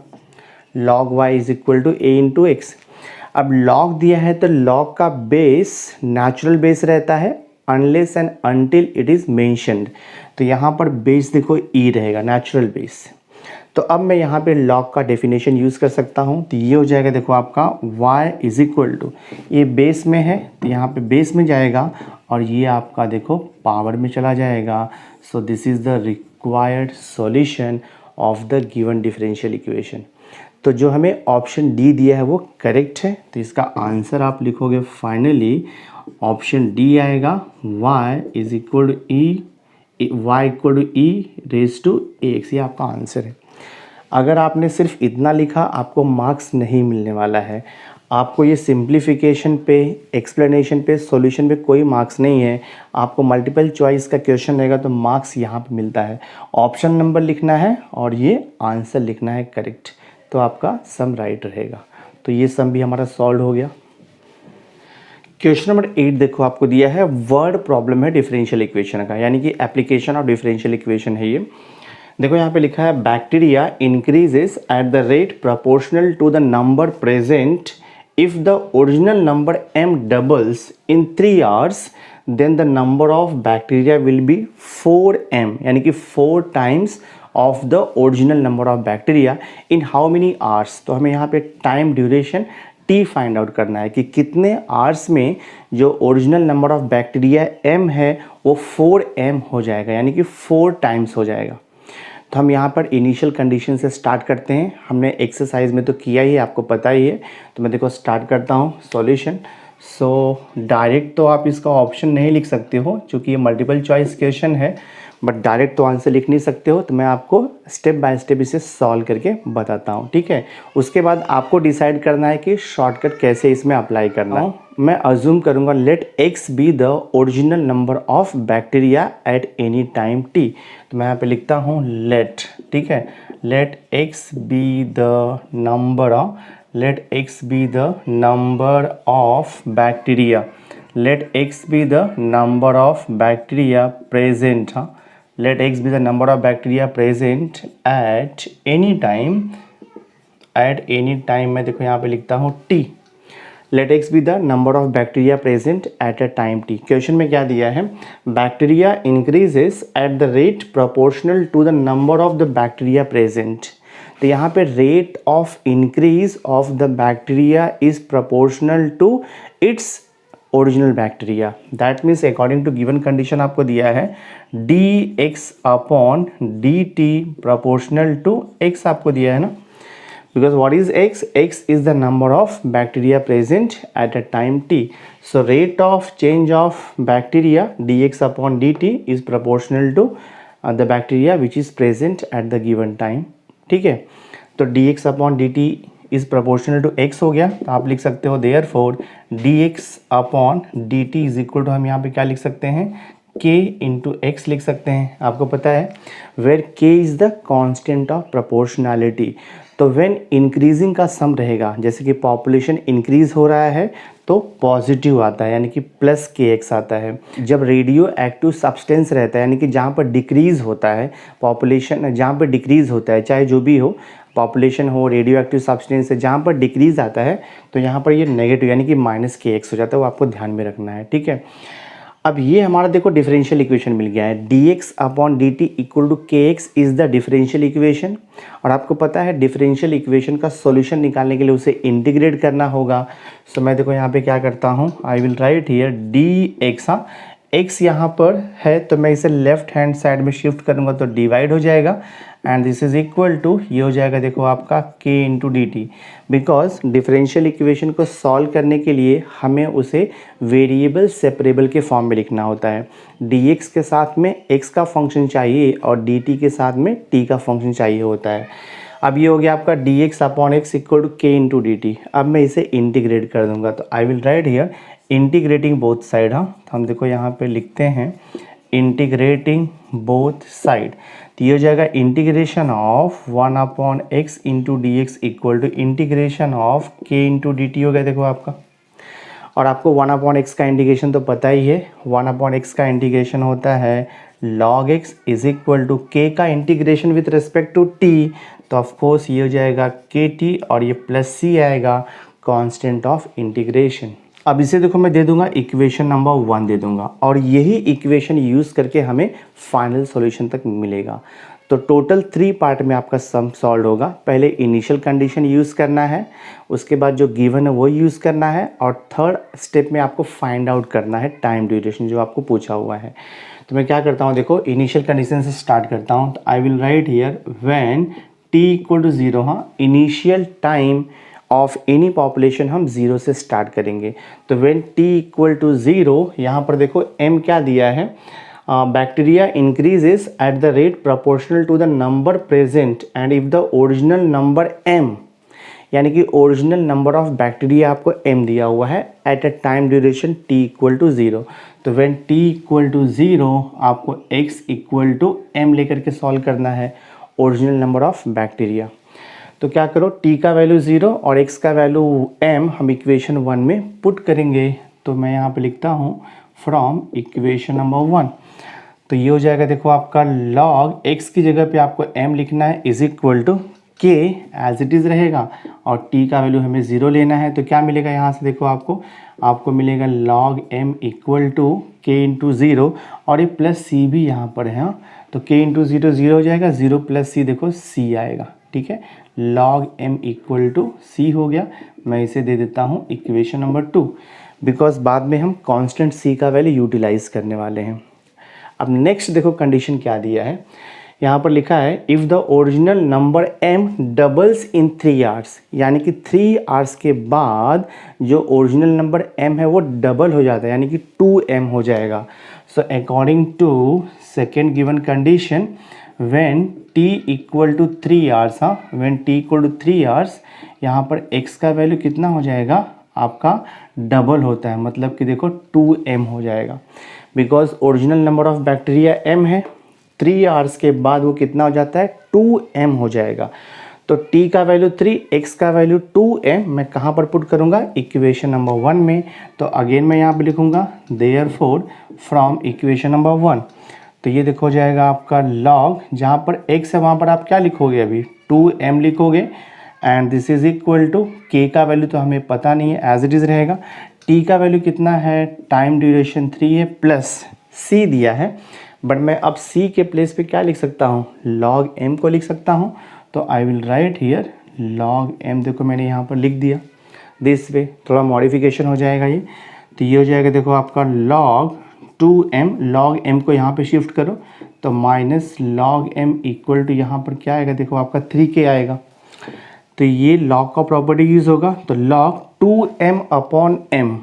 log y is equal to a into x. अब log दिया है तो log का बेस नेचुरल बेस रहता है unless and until it is mentioned, तो यहाँ पर बेस देखो e रहेगा, नेचुरल बेस। तो अब मैं यहाँ पे log का डेफिनेशन यूज़ कर सकता हूँ, तो ये हो जाएगा देखो आपका y इज इक्वल टू, ये बेस में है तो यहाँ पे बेस में जाएगा, और ये आपका देखो पावर में चला जाएगा। So this is the required solution of the given differential equation. तो जो हमें ऑप्शन डी दिया है वो करेक्ट है, तो इसका आंसर आप लिखोगे फाइनली ऑप्शन डी आएगा, y is equal to y equal to E raise to x, ये आपका आंसर है। अगर आपने सिर्फ इतना लिखा आपको मार्क्स नहीं मिलने वाला है, आपको ये सिंप्लीफिकेशन पे, एक्सप्लेनेशन पे, सॉल्यूशन पे कोई मार्क्स नहीं है। आपको मल्टीपल चॉइस का क्वेश्चन रहेगा तो मार्क्स यहाँ पे मिलता है, ऑप्शन नंबर लिखना है और ये आंसर लिखना है करेक्ट, तो आपका सम राइट रहेगा। तो ये सम भी हमारा सॉल्व हो गया। क्वेश्चन नंबर 8 देखो आपको दिया है, वर्ड प्रॉब्लम है डिफरेंशियल इक्वेशन का, यानी कि एप्लीकेशन ऑफ डिफरेंशियल इक्वेशन है ये। देखो यहाँ पे लिखा है bacteria increases at the rate proportional to the number present if the original number m doubles in 3 hours then the number of bacteria will be 4m, यानी कि 4 times of the original number of bacteria in how many hours. तो हमें यहाँ पे time duration t find out करना है कि कितने आवर्स में जो original number of bacteria m है वो 4m हो जाएगा, यानी कि 4 टाइम्स हो जाएगा। तो हम यहाँ पर इनिशियल कंडीशन से स्टार्ट करते हैं, हमने एक्सरसाइज में तो किया ही है, आपको पता ही है। तो मैं देखो स्टार्ट करता हूँ सॉल्यूशन। सो डायरेक्ट तो आप इसका ऑप्शन नहीं लिख सकते हो क्योंकि ये मल्टीपल चॉइस क्वेश्चन है, बट डायरेक्ट तो आंसर लिख नहीं सकते हो, तो मैं आपको स्टेप बाय स्टेप इसे सॉल्व करके बताता हूँ, ठीक है। उसके बाद आपको डिसाइड करना है कि शॉर्टकट कैसे इसमें अप्लाई करना है। मैं अज्यूम करूँगा let x be the original number of bacteria at any time t, तो मैं यहाँ पे लिखता हूँ लेट, ठीक है, let x be the number of, let x be the number of bacteria, let x be the number of bacteria present, हाँ, let x be the number of bacteria present at any time, at any time मैं देखो यहाँ पे लिखता हूँ t, let x be the number of bacteria present at a time t। Question में क्या दिया है, bacteria increases at the rate proportional to the number of the bacteria present। तो यहाँ पे rate of increase of the bacteria is proportional to its original bacteria, that means according to given condition आपको दिया है dx upon dt proportional to x आपको दिया है ना, because what is x, x is the number of bacteria present at a time t, so rate of change of bacteria dx upon dt is proportional to the bacteria which is present at the given time, ठीक है। तो dx upon dt is proportional to x हो गया, तो आप लिख सकते हो therefore dx upon dt is equal to, हम यहाँ पे क्या लिख सकते हैं, k इंटू एक्स लिख सकते हैं। आपको पता है where k is the constant of proportionality, तो व्हेन इंक्रीजिंग का सम रहेगा, जैसे कि पॉपुलेशन इंक्रीज हो रहा है तो पॉजिटिव आता है, यानी कि प्लस kx आता है। जब रेडियो एक्टिव सब्सटेंस रहता है, यानी कि जहाँ पर डिक्रीज़ होता है पॉपुलेशन, जहाँ पर डिक्रीज़ होता है, चाहे जो भी हो, पॉपुलेशन हो, रेडियो एक्टिव सब्सटेंस है, जहाँ पर डिक्रीज़ आता है तो यहाँ पर ये नेगेटिव यानी कि माइनस kx हो जाता है, वो आपको ध्यान में रखना है, ठीक है। अब ये हमारा देखो डिफरेंशियल इक्वेशन मिल गया है, dx upon dt equal to kx is the differential equation. और आपको पता है डिफरेंशियल इक्वेशन का सॉल्यूशन निकालने के लिए उसे इंटीग्रेट करना होगा। सो मैं देखो यहाँ पे क्या करता हूँ, I will write here dx। हाँ, x यहाँ पर है तो मैं इसे लेफ्ट हैंड साइड में शिफ्ट करूँगा तो डिवाइड हो जाएगा and this is equal to, ये हो जाएगा देखो आपका k into d t. Because differential equation को सॉल्व करने के लिए हमें उसे वेरिएबल सेपरेबल के फॉर्म में लिखना होता है। dx के साथ में x का फंक्शन चाहिए और dt के साथ में t का फंक्शन चाहिए होता है। अब ये हो गया आपका dx upon x equal to k into d t. अब मैं इसे इंटीग्रेट कर दूंगा तो I will write here integrating both side. हाँ, तो हम देखो यहाँ पे लिखते हैं इंटीग्रेटिंग बोथ साइड, तो ये हो जाएगा integration of 1 upon x into D x equal to integration of k into d t हो गया देखो आपका। और आपको 1 अपॉन एक्स का इंटीग्रेशन तो पता ही है, 1 अपॉन एक्स का इंटीग्रेशन होता है log x is equal to k का integration with respect to t, तो ऑफकोर्स ये हो जाएगा के टी और ये प्लस सी आएगा कांस्टेंट ऑफ इंटीग्रेशन। अब इसे देखो मैं दे दूंगा इक्वेशन नंबर 1 दे दूंगा और यही इक्वेशन यूज़ करके हमें फाइनल सॉल्यूशन तक मिलेगा। तो टोटल 3 पार्ट में आपका सम सॉल्व होगा। पहले इनिशियल कंडीशन यूज़ करना है, उसके बाद जो गिवन है वो यूज़ करना है और थर्ड स्टेप में आपको फाइंड आउट करना है टाइम ड्यूरेशन जो आपको पूछा हुआ है। तो मैं क्या करता हूँ, देखो इनिशियल कंडीशन से स्टार्ट करता हूँ। तो I will write here when t equal to 0। हाँ, initial time of any population हम 0 से स्टार्ट करेंगे। तो व्हेन t इक्वल टू 0, यहाँ पर देखो m क्या दिया है, bacteria increases at the rate proportional to the number present and if the original number m, यानी कि ओरिजिनल नंबर ऑफ बैक्टीरिया आपको m दिया हुआ है at a time duration t equal to 0। तो व्हेन t इक्वल टू 0 आपको x equal to m लेकर के सॉल्व करना है, ओरिजिनल नंबर ऑफ बैक्टीरिया। तो क्या करो, t का वैल्यू 0 और x का वैल्यू m हम इक्वेशन 1 में पुट करेंगे। तो मैं यहाँ पे लिखता हूँ फ्रॉम इक्वेशन नंबर 1। तो ये हो जाएगा देखो आपका log x की जगह पे आपको m लिखना है is equal to k as it is रहेगा और t का वैल्यू हमें 0 लेना है। तो क्या मिलेगा यहाँ से देखो आपको मिलेगा log m equal to k into 0 और ये प्लस c भी यहाँ पर है। हाँ, तो k इंटू 0 0 हो जाएगा, 0 प्लस c देखो c आएगा। ठीक है, log m equal to c हो गया। मैं इसे दे देता हूँ इक्वेशन नंबर 2 बिकॉज बाद में हम कांस्टेंट c का वैल्यू यूटिलाइज करने वाले हैं। अब नेक्स्ट देखो कंडीशन क्या दिया है, यहाँ पर लिखा है if the original number m doubles in 3 hours, यानी कि 3 आवर्स के बाद जो ओरिजिनल नंबर m है वो डबल हो जाता है, यानी कि 2m हो जाएगा। So according to second given condition when t equal to 3 hours, हाँ when t equal to 3 hours, यहाँ पर x का वैल्यू कितना हो जाएगा आपका डबल होता है, मतलब कि देखो 2m हो जाएगा। Because original number of bacteria m है, 3 आवर्स के बाद वो कितना हो जाता है 2m हो जाएगा। तो t का वैल्यू 3, x का वैल्यू 2m मैं कहाँ पर पुट करूँगा, इक्वेशन नंबर 1 में। तो अगेन मैं यहाँ पे लिखूँगा देयरफॉर फ्रॉम इक्वेशन नंबर 1। तो ये देखो हो जाएगा आपका log, जहाँ पर x है वहाँ पर आप क्या लिखोगे, अभी 2m लिखोगे and this is equal to k का वैल्यू तो हमें पता नहीं है, एज इट इज़ रहेगा। t का वैल्यू कितना है, टाइम ड्यूरेशन 3 है, प्लस c दिया है, बट मैं अब c के प्लेस पे क्या लिख सकता हूँ, log m को लिख सकता हूँ। तो I will write here log m, देखो मैंने यहाँ पर लिख दिया दिस वे, थोड़ा मॉडिफिकेशन हो जाएगा ये। तो ये हो जाएगा देखो आपका log 2m, log m को यहाँ पे शिफ्ट करो तो minus log m equal to यहाँ पर क्या आएगा, देखो आपका 3k आएगा। तो ये log का प्रॉपर्टी यूज़ होगा, तो log 2m अपॉन m,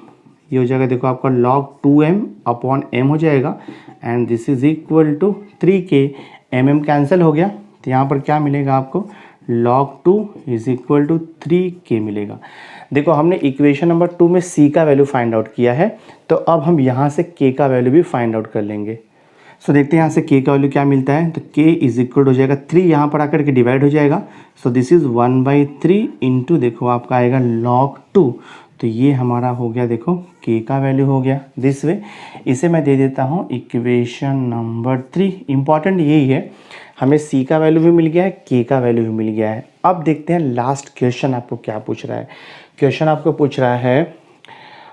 ये हो जाएगा देखो आपका log 2m अपॉन m हो जाएगा and this is equal to 3k, mm cancel हो गया। तो यहाँ पर क्या मिलेगा आपको, log 2 is equal to 3k मिलेगा। देखो हमने इक्वेशन नंबर 2 में c का वैल्यू फाइंड आउट किया है, तो अब हम यहाँ से k का वैल्यू भी फाइंड आउट कर लेंगे। सो देखते हैं यहाँ से k का वैल्यू क्या मिलता है। तो k इज इक्वल हो जाएगा 3, यहाँ पर आकर के डिवाइड हो जाएगा। सो दिस इज़ 1/3 इंटू देखो आपका आएगा log 2। तो ये हमारा हो गया देखो k का वैल्यू हो गया दिस वे। इसे मैं दे देता हूँ इक्वेशन नंबर 3। इम्पॉर्टेंट यही है, हमें c का वैल्यू भी मिल गया है, k का वैल्यू भी मिल गया है। अब देखते हैं लास्ट क्वेश्चन आपको क्या पूछ रहा है। क्वेश्चन आपको पूछ रहा है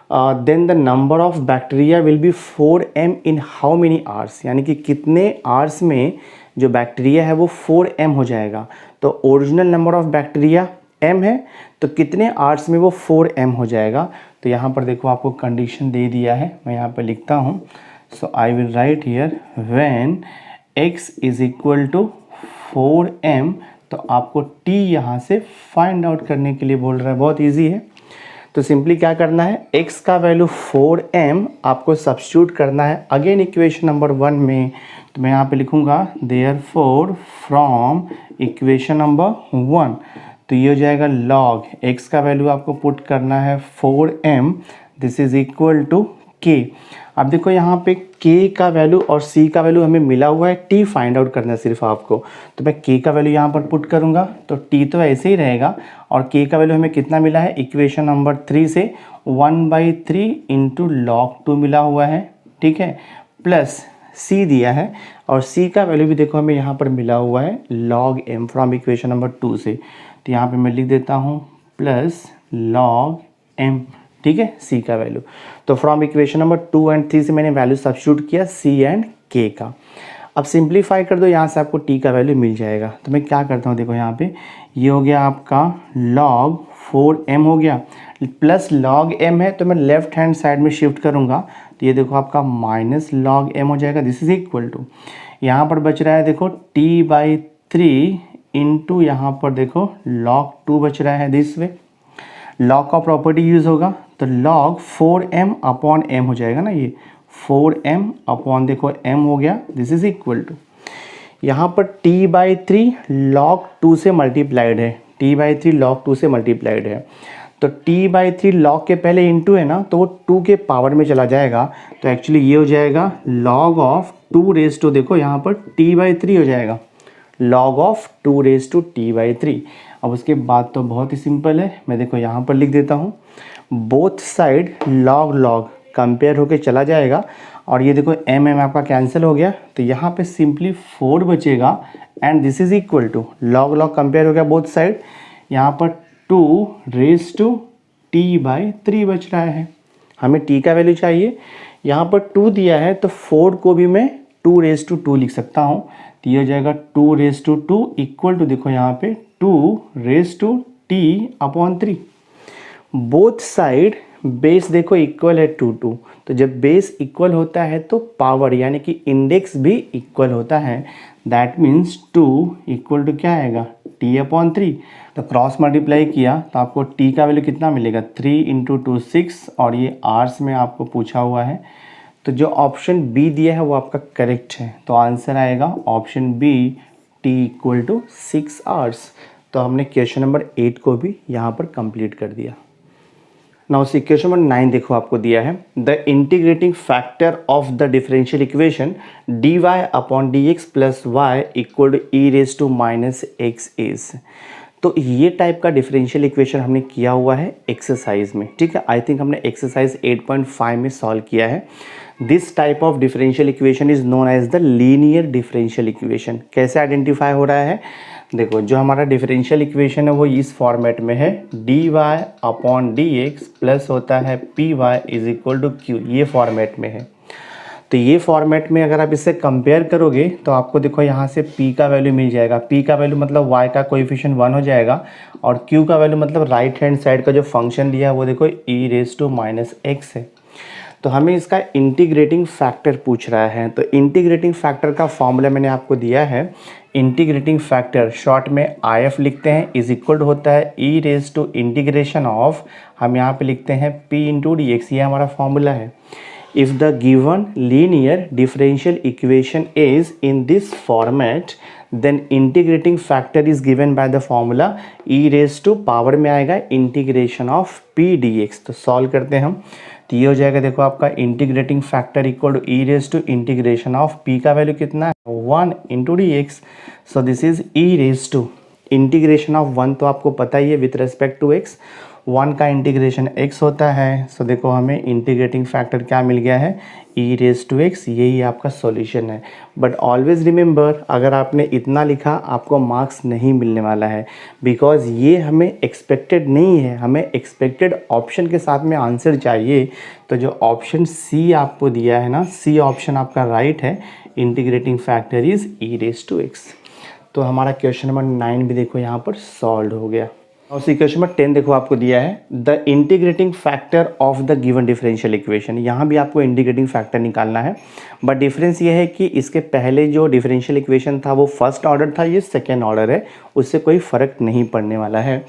then the number of bacteria will be 4m in how many hours, यानी कि कितने आवर्स में जो बैक्टीरिया है वो 4m हो जाएगा। तो original number of bacteria m है, तो कितने आवर्स में वो 4m हो जाएगा। तो यहाँ पर देखो आपको कंडीशन दे दिया है, मैं यहाँ पर लिखता हूँ। So I will write here when x is equal to 4m, तो आपको t यहाँ से फाइंड आउट करने के लिए बोल रहा है, बहुत इजी है। तो सिंपली क्या करना है, x का वैल्यू 4m आपको सब्स्टिट्यूट करना है अगेन इक्वेशन नंबर 1 में। तो मैं यहाँ पे लिखूँगा देयरफॉर फ्रॉम इक्वेशन नंबर 1, तो ये हो जाएगा लॉग x का वैल्यू आपको पुट करना है 4m, this is equal to k। अब देखो यहाँ पे k का वैल्यू और c का वैल्यू हमें मिला हुआ है, t फाइंड आउट करना है सिर्फ आपको। तो मैं k का वैल्यू यहाँ पर पुट करूँगा, तो t तो ऐसे ही रहेगा, और k का वैल्यू हमें कितना मिला है इक्वेशन नंबर 3 से 1/3 इंटू लॉग 2 मिला हुआ है, ठीक है, प्लस c दिया है, और c का वैल्यू भी देखो हमें यहाँ पर मिला हुआ है log m from equation number 2 से। तो यहाँ पे मैं लिख देता हूँ प्लस log m, ठीक है, c का वैल्यू। तो फ्रॉम इक्वेशन नंबर 2 एंड 3 से मैंने वैल्यू सब्स्टिट्यूट किया c एंड k का। अब सिंप्लीफाई कर दो, यहाँ से आपको t का वैल्यू मिल जाएगा। तो मैं क्या करता हूँ, देखो यहाँ पे ये हो गया आपका log 4m हो गया, प्लस log m है, तो मैं लेफ्ट हैंड साइड में शिफ्ट करूँगा, तो ये देखो आपका माइनस log m हो जाएगा, दिस इज इक्वल टू, यहाँ पर बच रहा है देखो t/3 इंटू यहाँ पर देखो log 2 बच रहा है, दिस वे log का प्रॉपर्टी यूज़ होगा, तो log 4m अपॉन m हो जाएगा ना, ये 4m अपॉन देखो m हो गया, दिस इज इक्वल टू, यहाँ पर t/3 log 2 से मल्टीप्लाइड है, t/3 log 2 से मल्टीप्लाइड है, तो t/3 log के पहले इंटू है ना, तो वो 2 के पावर में चला जाएगा, तो एक्चुअली ये हो जाएगा log ऑफ 2 रेज टू, देखो यहाँ पर t/3 हो जाएगा, log of 2 raise to t/3। अब उसके बाद तो बहुत ही सिंपल है, मैं देखो यहाँ पर लिख देता हूँ, both side log log compare होके चला जाएगा, और ये देखो m आपका कैंसिल हो गया, तो यहाँ पे सिंपली 4 बचेगा, and this is equal to log log compare हो गया बोथ साइड, यहाँ पर 2 रेज टू t/3 बच रहा है। हमें t का वैल्यू चाहिए, यहाँ पर 2 दिया है, तो 4 को भी मैं 2 रेज टू 2 लिख सकता हूँ, तो ये हो जाएगा 2 रेज टू 2 इक्वल टू, देखो यहाँ पे 2 raise to t/3। Both side base देखो इक्वल है 2 2, तो जब बेस इक्वल होता है तो पावर यानी कि इंडेक्स भी इक्वल होता है, दैट मीन्स 2 इक्वल टू क्या आएगा t/3। तो क्रॉस मल्टीप्लाई किया तो आपको t का वैल्यू कितना मिलेगा, 3 इंटू 2 6, और ये आवर्स में आपको पूछा हुआ है, तो जो ऑप्शन बी दिया है वो आपका करेक्ट है, तो आंसर आएगा option B t equal to 6 hours. तो हमने क्वेश्चन नंबर 8 को भी यहाँ पर कंप्लीट कर दिया। नाउ क्वेश्चन नंबर 9 देखो आपको दिया है, the integrating factor of the differential equation dy upon dx plus Y equal to E raise to minus X is. तो ये टाइप का डिफरेंशियल इक्वेशन हमने किया हुआ है एक्सरसाइज में, ठीक है, आई थिंक हमने एक्सरसाइज 8.5 में सॉल्व किया है। This type of differential equation is known as the linear differential equation. कैसे आइडेंटिफाई हो रहा है, देखो जो हमारा डिफरेंशियल इक्वेशन है वो इस फॉर्मेट में है, dy अपॉन dx प्लस होता है py is equal to q, ये फॉर्मेट में है। तो ये फॉर्मेट में अगर आप इससे कंपेयर करोगे तो आपको देखो यहाँ से p का वैल्यू मिल जाएगा, p का वैल्यू मतलब y का कोएफिशिएंट 1 हो जाएगा, और q का वैल्यू मतलब राइट हैंड साइड का जो फंक्शन दिया है वो देखो e raise to minus X है। तो हमें इसका इंटीग्रेटिंग फैक्टर पूछ रहा है, तो इंटीग्रेटिंग फैक्टर का फॉर्मूला मैंने आपको दिया है, इंटीग्रेटिंग फैक्टर शॉर्ट में IF लिखते हैं, इज इक्वल होता है ई रेज टू इंटीग्रेशन ऑफ, हम यहाँ पे लिखते हैं p इंटू डी एक्स, ये हमारा फॉर्मूला है। If the given linear differential equation is in this format then integrating factor is given by the formula E raise to power में आएगा इंटीग्रेशन ऑफ p dx। तो solve करते हैं हम, तो ये हो जाएगा देखो आपका integrating factor equal to E raise to integration of p का वैल्यू कितना है 1 into D X, so this is E raise to integration of 1, तो आपको पता ही है विथ रेस्पेक्ट टू x, 1 का इंटीग्रेशन x होता है। सो देखो हमें इंटीग्रेटिंग फैक्टर क्या मिल गया है, e रेज टू x, यही आपका सॉल्यूशन है। बट ऑलवेज रिमेंबर, अगर आपने इतना लिखा आपको मार्क्स नहीं मिलने वाला है, बिकॉज ये हमें एक्सपेक्टेड नहीं है, हमें एक्सपेक्टेड ऑप्शन के साथ में आंसर चाहिए। तो जो ऑप्शन सी आपको दिया है ना, सी ऑप्शन आपका राइट है, integrating factor is e raise to x। तो हमारा क्वेश्चन नंबर 9 भी देखो यहाँ पर सॉल्व हो गया। और उसी क्वेश्चन नंबर 10 देखो आपको दिया है the integrating factor of the given differential equation. यहाँ भी आपको इंटीग्रेटिंग फैक्टर निकालना है, बट डिफरेंस ये है कि इसके पहले जो डिफरेंशियल इक्वेशन था वो फर्स्ट ऑर्डर था, ये सेकेंड ऑर्डर है, उससे कोई फ़र्क नहीं पड़ने वाला है।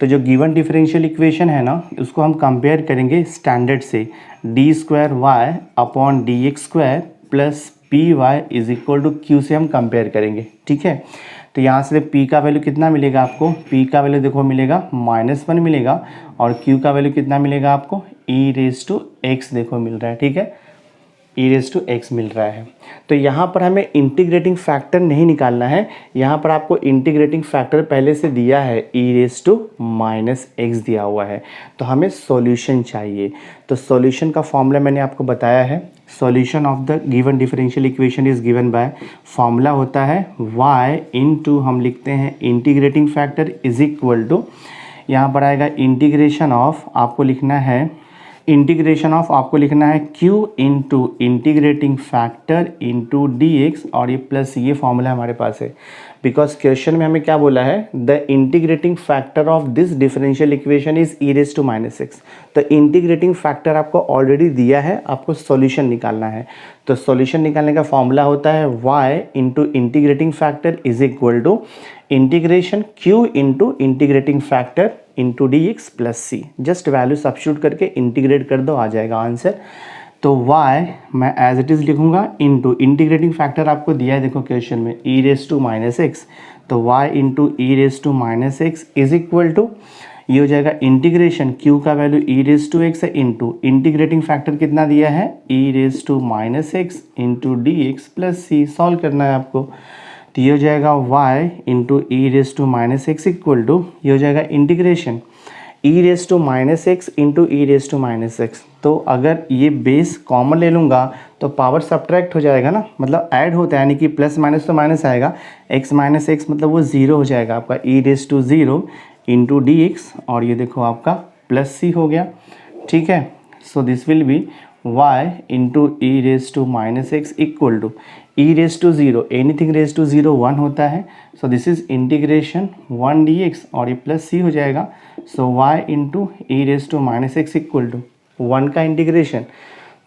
तो जो गिवन डिफरेंशियल इक्वेशन है ना, उसको हम कंपेयर करेंगे स्टैंडर्ड से, D square Y upon D x square plus P Y is equal to Q से हम कंपेयर करेंगे। ठीक है, तो यहाँ से p का वैल्यू कितना मिलेगा आपको, p का वैल्यू देखो मिलेगा -1 मिलेगा, और q का वैल्यू कितना मिलेगा आपको, e रेज टू x देखो मिल रहा है। ठीक है, e रेज टू x मिल रहा है। तो यहाँ पर हमें इंटीग्रेटिंग फैक्टर नहीं निकालना है, यहाँ पर आपको इंटीग्रेटिंग फैक्टर पहले से दिया है, e रेज टू -x दिया हुआ है, तो हमें सॉल्यूशन चाहिए। तो सॉल्यूशन का फॉर्मूला मैंने आपको बताया है, solution of the given differential equation is given by, formula होता है y इनटू, हम लिखते हैं integrating factor is equal to, यहाँ पर आएगा इंटीग्रेशन ऑफ, आपको लिखना है इंटीग्रेशन ऑफ, आपको लिखना है q into integrating factor into D X, और ये प्लस ये फॉर्मूला हमारे पास है, बिकॉज क्वेश्चन में हमें क्या बोला है, the integrating factor of this differential equation is e raise to -x। तो इंटीग्रेटिंग फैक्टर आपको ऑलरेडी दिया है, आपको सॉल्यूशन निकालना है। तो सॉल्यूशन निकालने का फॉर्मूला होता है y into integrating factor is equal to integration q into integrating factor into D x plus C. Just value substitute करके इंटीग्रेट कर दो, आ जाएगा आंसर। तो y मैं एज इट इज़ लिखूंगा इंटू इंटीग्रेटिंग फैक्टर आपको दिया है देखो क्वेश्चन में, e रेज टू -x, तो y into E raise to -x is equal to, ये हो जाएगा इंटीग्रेशन q का value e raise to x है, इंटू इंटीग्रेटिंग फैक्टर कितना दिया है, e raise to -x into D x plus C. Solve करना है आपको, तो ये हो जाएगा y into E raise to -x equal to, ये हो जाएगा integration e raise to -x into E raise to -x। तो अगर ये बेस कॉमन ले लूँगा तो पावर सब्ट्रैक्ट हो जाएगा ना, मतलब ऐड होता है, यानी कि प्लस माइनस तो माइनस आएगा, x माइनस एक्स मतलब वो ज़ीरो हो जाएगा आपका, e raise to 0 into D X, और ये देखो आपका प्लस सी हो गया। ठीक है, so this will be y into E raise to -x equal to e raise to 0, anything raise to 0 1 होता है, so this is integration 1 dx, और ये प्लस c हो जाएगा। So y into E raise to -x equal to 1 का integration,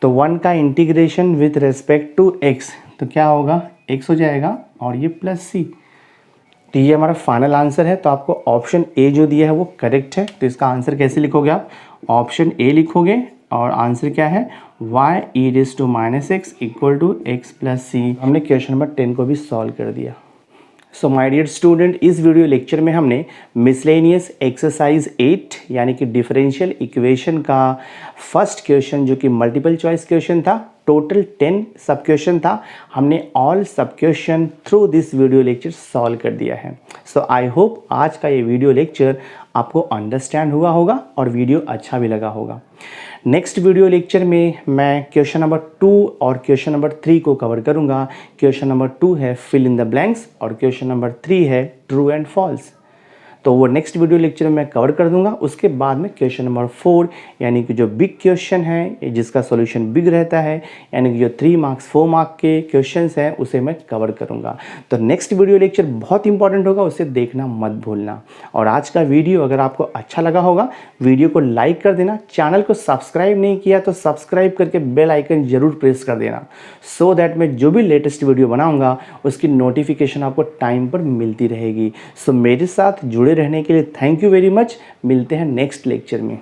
तो 1 का integration with respect to x, तो क्या होगा, x हो जाएगा, और ये प्लस c। तो ये हमारा फाइनल आंसर है। तो आपको ऑप्शन ए जो दिया है वो करेक्ट है। तो इसका आंसर कैसे लिखोगे आप, ऑप्शन ए लिखोगे, और आंसर क्या है, y e raise to -x equal to x plus c. हमने क्वेश्चन नंबर 10 को भी सॉल्व कर दिया। सो माय डियर स्टूडेंट, इस वीडियो लेक्चर में हमने मिसलेनियस एक्सरसाइज 8 यानी कि डिफरेंशियल इक्वेशन का फर्स्ट क्वेश्चन, जो कि मल्टीपल चॉइस क्वेश्चन था, टोटल 10 सब क्वेश्चन था, हमने all sub question through this video lecture solve कर दिया है। सो आई होप आज का ये वीडियो लेक्चर आपको अंडरस्टैंड हुआ होगा और वीडियो अच्छा भी लगा होगा। नेक्स्ट वीडियो लेक्चर में मैं क्वेश्चन नंबर 2 और क्वेश्चन नंबर 3 को कवर करूंगा। क्वेश्चन नंबर 2 है फिल इन द ब्लैंक्स और क्वेश्चन नंबर 3 है ट्रू एंड फॉल्स। तो वो नेक्स्ट वीडियो लेक्चर में मैं कवर कर दूंगा। उसके बाद में क्वेश्चन नंबर 4 यानी कि जो बिग क्वेश्चन है, जिसका सॉल्यूशन बिग रहता है, यानी कि जो 3 मार्क्स 4 मार्क के क्वेश्चंस हैं, उसे मैं कवर करूंगा। तो नेक्स्ट वीडियो लेक्चर बहुत इंपॉर्टेंट होगा, उसे देखना मत भूलना। और आज का वीडियो अगर आपको अच्छा लगा होगा, वीडियो को लाइक कर देना। चैनल को सब्सक्राइब नहीं किया तो सब्सक्राइब करके बेल आइकन जरूर प्रेस कर देना, सो दैट मैं जो भी लेटेस्ट वीडियो बनाऊंगा उसकी नोटिफिकेशन आपको टाइम पर मिलती रहेगी। सो मेरे साथ जुड़े रहने के लिए थैंक यू वेरी मच। मिलते हैं नेक्स्ट लेक्चर में।